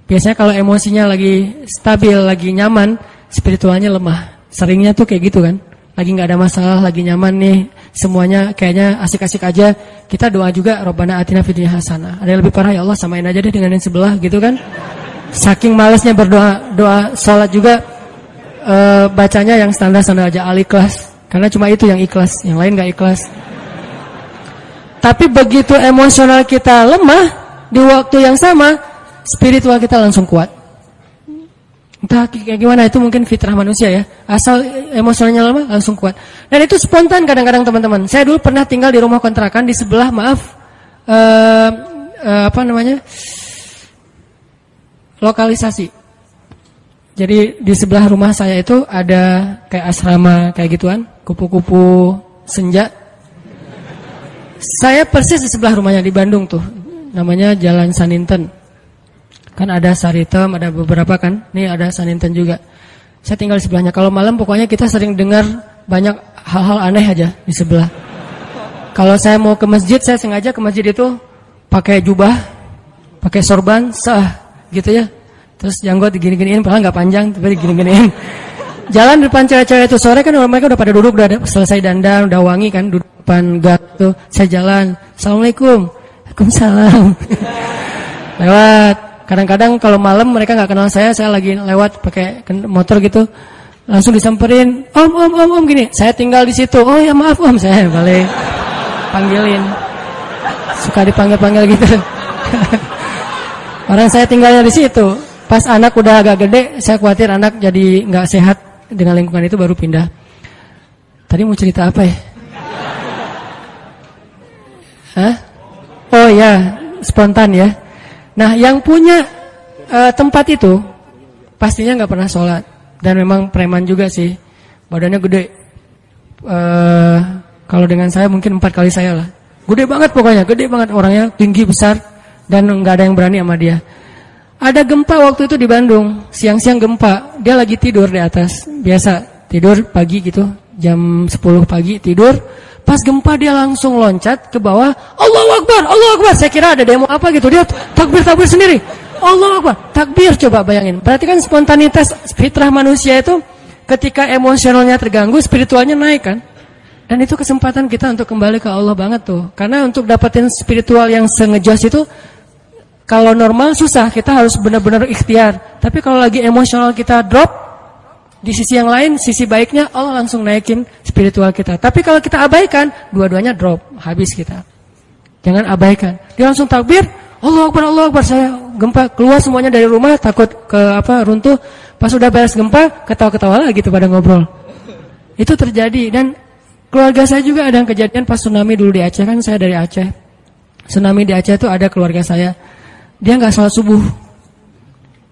Biasanya kalau emosinya lagi stabil, lagi nyaman, spiritualnya lemah. Seringnya tuh kayak gitu kan. lagi nggak ada masalah, lagi nyaman nih, semuanya kayaknya asik-asik aja, kita doa juga Rabbana atina fid dunya hasanah. Ada yang lebih parah, ya Allah samain aja deh dengan yang sebelah gitu kan. Saking malesnya berdoa, doa salat juga bacanya yang standar-standar aja, Al-Ikhlas. Karena cuma itu yang ikhlas, yang lain nggak ikhlas. Tapi begitu emosional kita lemah, di waktu yang sama spiritual kita langsung kuat. Entah kayak gimana, itu mungkin fitrah manusia ya. Asal emosionalnya lemah langsung kuat. Dan itu spontan kadang-kadang teman-teman. Saya dulu pernah tinggal di rumah kontrakan di sebelah, lokalisasi. Jadi di sebelah rumah saya itu ada kayak asrama kayak gituan, kupu-kupu senja. Saya persis di sebelah rumahnya di Bandung tuh. Namanya Jalan Saninten. Kan ada Saritem, ada beberapa kan. Nih ada Saninten juga. Saya tinggal di sebelahnya. Kalau malam pokoknya kita sering dengar banyak hal-hal aneh aja di sebelah. Kalau saya mau ke masjid, saya sengaja ke masjid itu pakai jubah, pakai sorban, gitu ya. Terus janggut digini-giniin, padahal nggak panjang, tapi digini-giniin. Jalan depan cewek-cewek itu sore kan mereka udah pada duduk, udah selesai dandan, udah wangi kan, duduk depan gang tuh. Saya jalan, Assalamualaikum, Waalaikumsalam. Lewat. Kadang-kadang kalau malam mereka nggak kenal saya lagi lewat pakai motor gitu, langsung disamperin, om gini. Saya tinggal di situ. Oh ya maaf om, saya balik panggilin. Suka dipanggil-panggil gitu. Orang saya tinggalnya di situ. Pas anak udah agak gede, saya khawatir anak jadi nggak sehat dengan lingkungan itu, baru pindah. Tadi mau cerita apa ya? Hah? Oh ya, spontan ya. Nah, yang punya tempat itu pastinya nggak pernah sholat dan memang preman juga sih, badannya gede. Kalau dengan saya mungkin 4 kali saya lah. Gede banget pokoknya, gede banget orangnya, tinggi besar dan nggak ada yang berani sama dia. Ada gempa waktu itu di Bandung, siang-siang gempa, dia lagi tidur di atas, biasa tidur pagi gitu, jam 10 pagi tidur. Pas gempa dia langsung loncat ke bawah, Allahu Akbar, Allahu Akbar. Saya kira ada demo apa gitu, dia takbir sendiri. Allahu Akbar, takbir, coba bayangin. Perhatikan spontanitas fitrah manusia itu, ketika emosionalnya terganggu, spiritualnya naik kan. Dan itu kesempatan kita untuk kembali ke Allah banget tuh. Karena untuk dapetin spiritual yang sengejos itu, kalau normal susah, kita harus benar-benar ikhtiar. Tapi kalau lagi emosional kita drop, di sisi yang lain, sisi baiknya Allah langsung naikin spiritual kita. Tapi kalau kita abaikan, dua-duanya drop, habis kita. Jangan abaikan. Dia langsung takbir, Allahu Akbar, Allahu Akbar. Saya gempa, keluar semuanya dari rumah, takut runtuh. Pas udah beres gempa, ketawa-ketawa lagi gitu pada ngobrol. Itu terjadi. Dan keluarga saya juga ada yang kejadian pas tsunami dulu di Aceh, kan saya dari Aceh. Tsunami di Aceh itu ada keluarga saya. Dia nggak sholat subuh.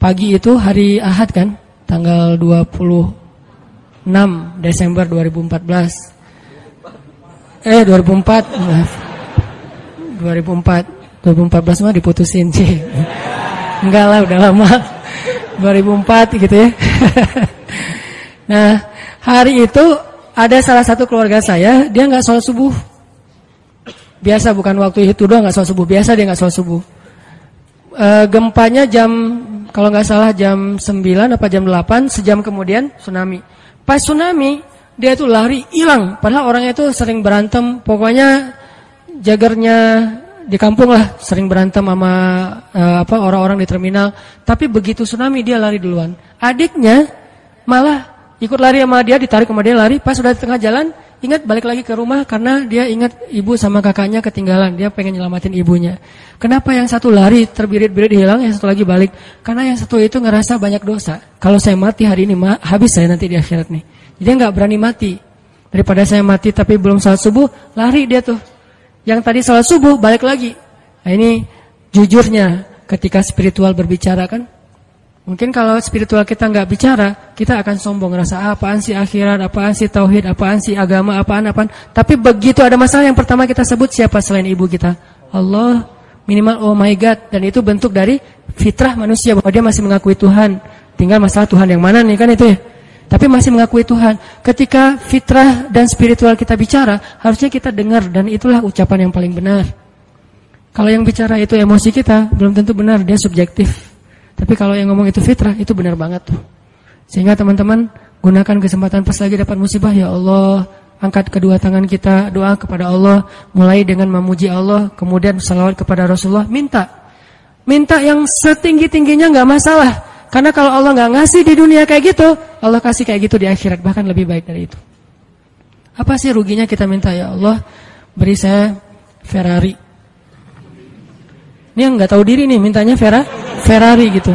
Pagi itu hari Ahad kan, tanggal 26 Desember 2014. 2014 mah diputusin sih. Enggak lah, udah lama. 2004 gitu ya. Nah, hari itu ada salah satu keluarga saya, dia nggak sholat subuh. Biasa, bukan waktu itu doang nggak sholat subuh. Biasa dia nggak sholat subuh. Gempanya kalau nggak salah jam 9 apa jam 8, sejam kemudian tsunami. Pas tsunami, dia tuh lari, hilang. Padahal orangnya itu sering berantem, pokoknya jagernya di kampung lah, sering berantem sama orang-orang di terminal. Tapi begitu tsunami dia lari duluan. Adiknya malah ikut lari sama dia, ditarik sama dia lari. Pas sudah di tengah jalan, ingat balik lagi ke rumah karena dia ingat ibu sama kakaknya ketinggalan. Dia pengen nyelamatin ibunya. Kenapa yang satu lari terbirit-birit hilang, yang satu lagi balik? Karena yang satu itu ngerasa banyak dosa. Kalau saya mati hari ini, habis saya nanti di akhirat nih. Jadi dia nggak berani mati. Daripada saya mati tapi belum salat subuh, lari dia tuh. Yang tadi salat subuh balik lagi. Nah ini jujurnya ketika spiritual berbicara kan. Mungkin kalau spiritual kita nggak bicara, kita akan sombong, ngerasa apaan sih akhirat, apaan sih tauhid, apaan sih agama, apaan. Tapi begitu ada masalah, yang pertama kita sebut siapa selain ibu kita? Allah, minimal oh my God. Dan itu bentuk dari fitrah manusia bahwa dia masih mengakui Tuhan. Tinggal masalah Tuhan yang mana nih kan itu ya. Tapi masih mengakui Tuhan. Ketika fitrah dan spiritual kita bicara, harusnya kita dengar, dan itulah ucapan yang paling benar. Kalau yang bicara itu emosi kita, belum tentu benar, dia subjektif. Tapi kalau yang ngomong itu fitrah, itu benar banget tuh. Sehingga teman-teman Gunakan kesempatan pas lagi dapat musibah, ya Allah, angkat kedua tangan kita, doa kepada Allah, mulai dengan memuji Allah, kemudian salawat kepada Rasulullah, minta yang setinggi-tingginya nggak masalah. Karena kalau Allah nggak ngasih di dunia kayak gitu, Allah kasih kayak gitu di akhirat, bahkan lebih baik dari itu. Apa sih ruginya kita minta, ya Allah, beri saya Ferrari. Ini yang nggak tahu diri nih, mintanya Ferrari gitu.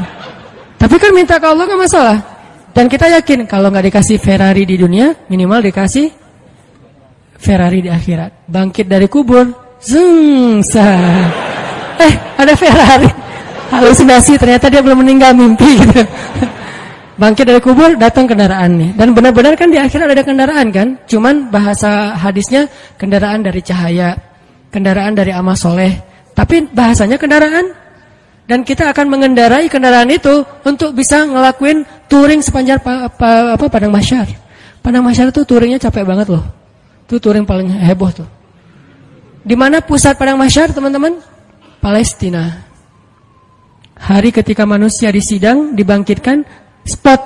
Tapi kan minta ke Allah nggak masalah. Dan kita yakin kalau nggak dikasih Ferrari di dunia, minimal dikasih Ferrari di akhirat. Bangkit dari kubur, ada Ferrari. Halusinasi, ternyata dia belum meninggal, mimpi gitu. Bangkit dari kubur, datang kendaraan nih. Dan benar-benar kan di akhirat ada kendaraan kan. Cuman bahasa hadisnya kendaraan dari cahaya, kendaraan dari amal soleh. Tapi bahasanya kendaraan. Dan kita akan mengendarai kendaraan itu untuk bisa ngelakuin touring sepanjang padang mahsyar. Padang mahsyar itu touringnya capek banget loh. Itu touring paling heboh tuh. Di mana pusat padang mahsyar, teman-teman? Palestina. Hari ketika manusia disidang, dibangkitkan, spot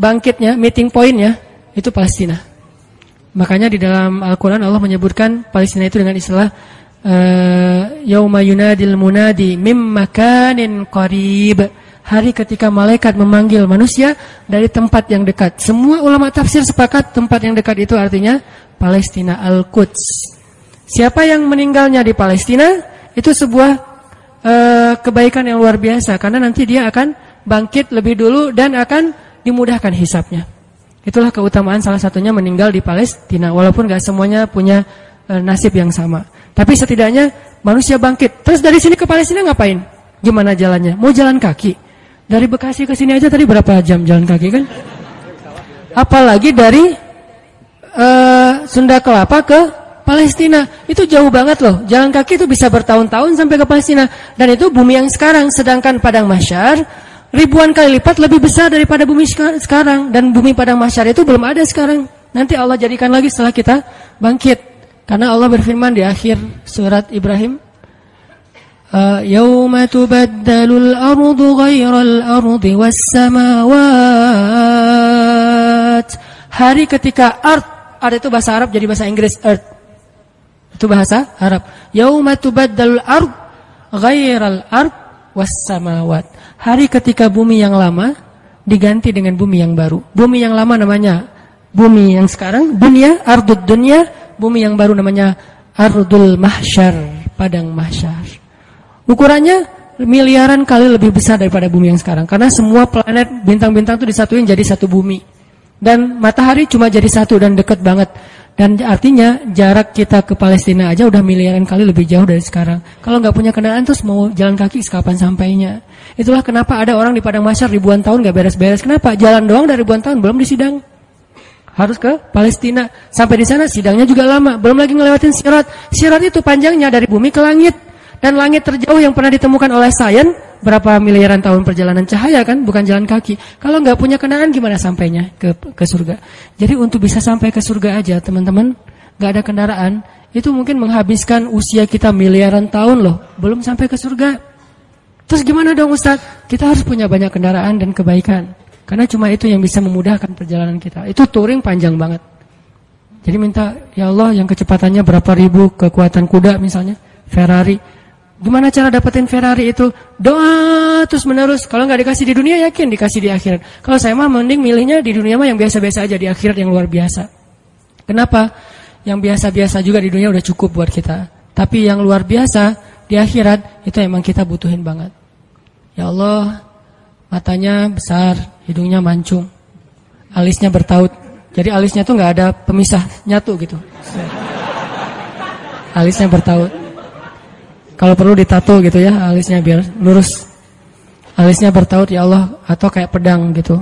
bangkitnya, meeting pointnya itu Palestina. Makanya di dalam Al-Quran Allah menyebutkan Palestina itu dengan istilah yauma yunadil munadi mim makanin qarib. Hari ketika malaikat memanggil manusia dari tempat yang dekat. Semua ulama tafsir sepakat tempat yang dekat itu artinya Palestina, Al-Quds. Siapa yang meninggalnya di Palestina itu sebuah kebaikan yang luar biasa, karena nanti dia akan bangkit lebih dulu dan akan dimudahkan hisabnya. Itulah keutamaan salah satunya meninggal di Palestina, walaupun gak semuanya punya nasib yang sama. Tapi setidaknya manusia bangkit. Terus dari sini ke Palestina ngapain? Gimana jalannya? Mau jalan kaki? Dari Bekasi ke sini aja tadi berapa jam jalan kaki kan? Apalagi dari Sunda Kelapa ke Palestina. Itu jauh banget loh. Jalan kaki itu bisa bertahun-tahun sampai ke Palestina. Dan itu bumi yang sekarang. Sedangkan padang mahsyar ribuan kali lipat lebih besar daripada bumi sekarang. Dan bumi padang mahsyar itu belum ada sekarang. Nanti Allah jadikan lagi setelah kita bangkit. Karena Allah berfirman di akhir surat Ibrahim, yauma tubaddalul ardu ghairal ardi was samawat. Hari ketika ard itu bahasa Arab jadi bahasa Inggris, earth. Itu bahasa Arab. Yauma tubaddalul ard ghairal ard was samawat. Hari ketika bumi yang lama diganti dengan bumi yang baru. Bumi yang lama namanya bumi yang sekarang, dunia, ardud dunia. Bumi yang baru namanya Ardul Mahsyar, padang mahsyar. Ukurannya miliaran kali lebih besar daripada bumi yang sekarang. Karena semua planet, bintang-bintang itu disatuin jadi satu bumi. Dan matahari cuma jadi satu dan dekat banget. Dan artinya jarak kita ke Palestina aja udah miliaran kali lebih jauh dari sekarang. Kalau nggak punya kendaraan terus mau jalan kaki kapan sampainya. Itulah kenapa ada orang di padang mahsyar ribuan tahun nggak beres-beres. Kenapa? Jalan doang dari ribuan tahun belum disidang. Harus ke Palestina. Sampai di sana sidangnya juga lama. Belum lagi ngelewatin sirat. Sirat itu panjangnya dari bumi ke langit. Dan langit terjauh yang pernah ditemukan oleh sains berapa miliaran tahun perjalanan cahaya kan, bukan jalan kaki. Kalau nggak punya kendaraan gimana sampainya ke surga? Jadi untuk bisa sampai ke surga aja, teman-teman, nggak ada kendaraan, itu mungkin menghabiskan usia kita miliaran tahun loh. Belum sampai ke surga. Terus gimana dong Ustaz? Kita harus punya banyak kendaraan dan kebaikan. Karena cuma itu yang bisa memudahkan perjalanan kita. Itu touring panjang banget. Jadi minta, ya Allah yang kecepatannya berapa ribu kekuatan kuda misalnya, Ferrari. Gimana cara dapetin Ferrari itu? Doa terus menerus. Kalau nggak dikasih di dunia, yakin dikasih di akhirat. Kalau saya mah mending milihnya di dunia mah yang biasa-biasa aja, di akhirat yang luar biasa. Kenapa? Yang biasa-biasa juga di dunia udah cukup buat kita. Tapi yang luar biasa di akhirat itu emang kita butuhin banget. Ya Allah, matanya besar, hidungnya mancung, alisnya bertaut. Jadi alisnya tuh nggak ada pemisah, nyatu gitu. Alisnya bertaut. Kalau perlu ditato gitu ya, alisnya biar lurus. Alisnya bertaut ya Allah, atau kayak pedang gitu.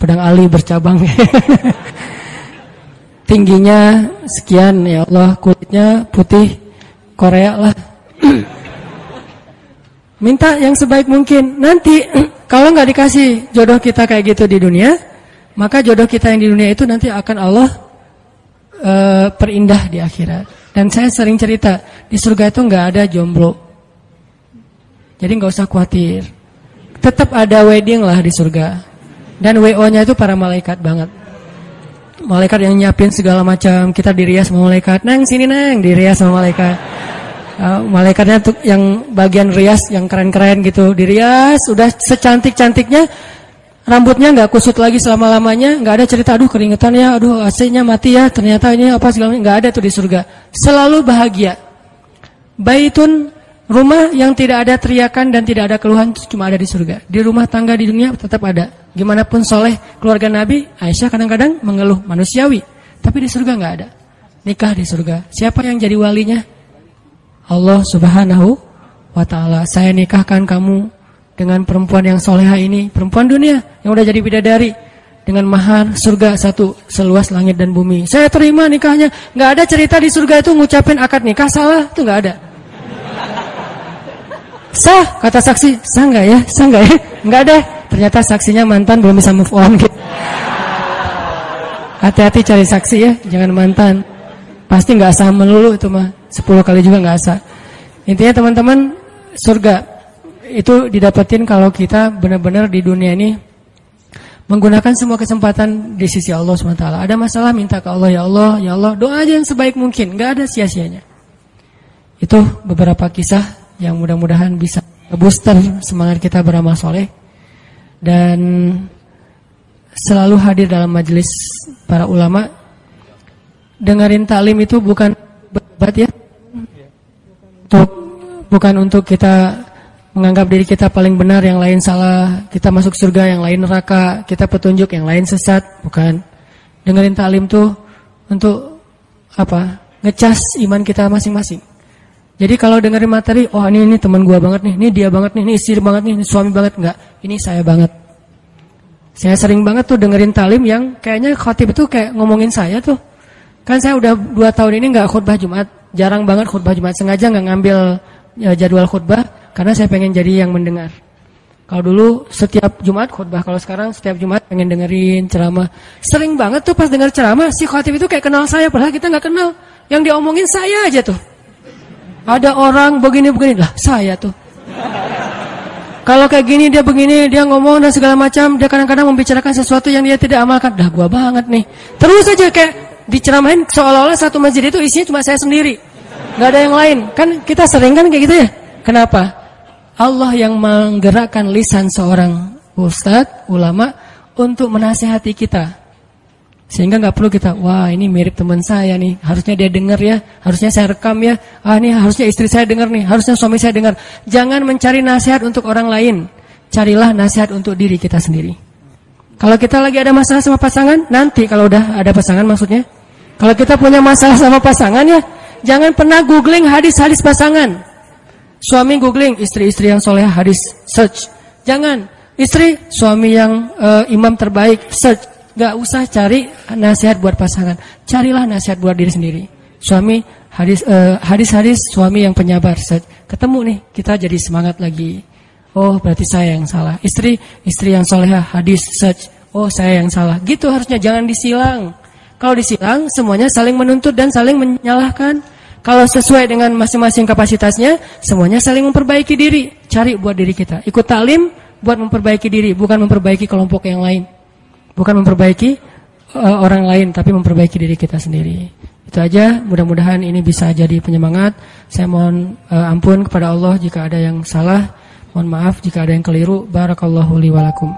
Pedang ali bercabang. Tingginya sekian ya Allah, kulitnya putih Korea lah. Minta yang sebaik mungkin. Nanti kalau nggak dikasih jodoh kita kayak gitu di dunia, maka jodoh kita yang di dunia itu nanti akan Allah perindah di akhirat. Dan saya sering cerita, di surga itu nggak ada jomblo. Jadi nggak usah khawatir. Tetap ada wedding lah di surga. Dan WO-nya itu para malaikat banget. Malaikat yang nyiapin segala macam, kita dirias sama malaikat. Nang sini nang, dirias sama malaikat. Malaikatnya tuh yang bagian rias yang keren-keren gitu, dirias udah secantik-cantiknya, rambutnya nggak kusut lagi selama-lamanya, nggak ada cerita aduh keringetan ya, aduh AC-nya mati ya, ternyata ini apa segala macam, nggak ada tuh di surga. Selalu bahagia. Baitun, rumah yang tidak ada teriakan dan tidak ada keluhan, cuma ada di surga. Di rumah tangga di dunia tetap ada. Gimana pun soleh keluarga Nabi, Aisyah kadang-kadang mengeluh manusiawi, tapi di surga nggak ada. Nikah di surga. Siapa yang jadi walinya? Allah Subhanahu wa ta'ala. Saya nikahkan kamu dengan perempuan yang soleha ini, perempuan dunia yang udah jadi bidadari, dengan mahar surga satu seluas langit dan bumi. Saya terima nikahnya. Nggak ada cerita di surga itu ngucapin akad nikah salah, itu nggak ada. Sah, kata saksi, sah nggak ya? Sah nggak ya? Nggak ada. Ternyata saksinya mantan belum bisa move on gitu. Hati-hati cari saksi ya, jangan mantan. Pasti nggak sah melulu itu mah. 10 kali juga nggak sah. Intinya teman-teman, surga itu didapetin kalau kita benar-benar di dunia ini menggunakan semua kesempatan di sisi Allah SWT. Ada masalah minta ke Allah, ya Allah, doa aja yang sebaik mungkin, nggak ada sia-sianya. Itu beberapa kisah yang mudah-mudahan bisa booster semangat kita beramal soleh dan selalu hadir dalam majelis para ulama. Dengerin taklim itu bukan berdebat ya. Bukan untuk kita menganggap diri kita paling benar, yang lain salah, kita masuk surga, yang lain neraka, kita petunjuk, yang lain sesat, bukan. Dengerin taklim tuh untuk apa? Ngecas iman kita masing-masing. Jadi kalau dengerin materi, oh ini teman gua banget nih, ini dia banget nih, ini istri banget nih, ini suami banget, enggak, ini saya banget. Saya sering banget tuh dengerin taklim yang kayaknya khatib itu kayak ngomongin saya tuh. Kan saya udah 2 tahun ini enggak khutbah Jumat, jarang banget khutbah Jumat, sengaja enggak ngambil jadwal khutbah karena saya pengen jadi yang mendengar. Kalau dulu setiap Jumat khutbah, kalau sekarang setiap Jumat pengen dengerin ceramah. Sering banget tuh pas denger ceramah si khatib itu kayak kenal saya padahal kita enggak kenal. Yang diomongin saya aja tuh. Ada orang begini-begini lah, saya tuh. Kalau kayak gini dia begini, dia ngomong dan segala macam, dia kadang-kadang membicarakan sesuatu yang dia tidak amalkan. Dah gua banget nih. Terus aja kayak diceramahin seolah-olah satu masjid itu isinya cuma saya sendiri. Gak ada yang lain. Kan kita sering kan kayak gitu ya. Kenapa? Allah yang menggerakkan lisan seorang ustadz, ulama untuk menasihati kita. Sehingga gak perlu kita, wah ini mirip teman saya nih, harusnya dia dengar ya, harusnya saya rekam ya, ini harusnya istri saya dengar nih, harusnya suami saya dengar. Jangan mencari nasihat untuk orang lain, carilah nasihat untuk diri kita sendiri. Kalau kita lagi ada masalah sama pasangan, nanti kalau udah ada pasangan maksudnya, kalau kita punya masalah sama pasangan ya, jangan pernah googling hadis-hadis pasangan. Suami googling istri-istri yang soleh hadis, search. Jangan, istri suami yang imam terbaik, search. Gak usah cari nasihat buat pasangan, carilah nasihat buat diri sendiri. Suami hadis-hadis suami yang penyabar, ketemu nih kita jadi semangat lagi. Oh berarti saya yang salah. Istri yang solehah hadis search. Oh saya yang salah. Gitu harusnya, jangan disilang. Kalau disilang semuanya saling menuntut dan saling menyalahkan. Kalau sesuai dengan masing-masing kapasitasnya, semuanya saling memperbaiki diri. Cari buat diri kita. Ikut taklim buat memperbaiki diri, bukan memperbaiki kelompok yang lain. Bukan memperbaiki orang lain, tapi memperbaiki diri kita sendiri. Itu aja, mudah-mudahan ini bisa jadi penyemangat. Saya mohon ampun kepada Allah jika ada yang salah. Mohon maaf jika ada yang keliru. Barakallahu li walakum.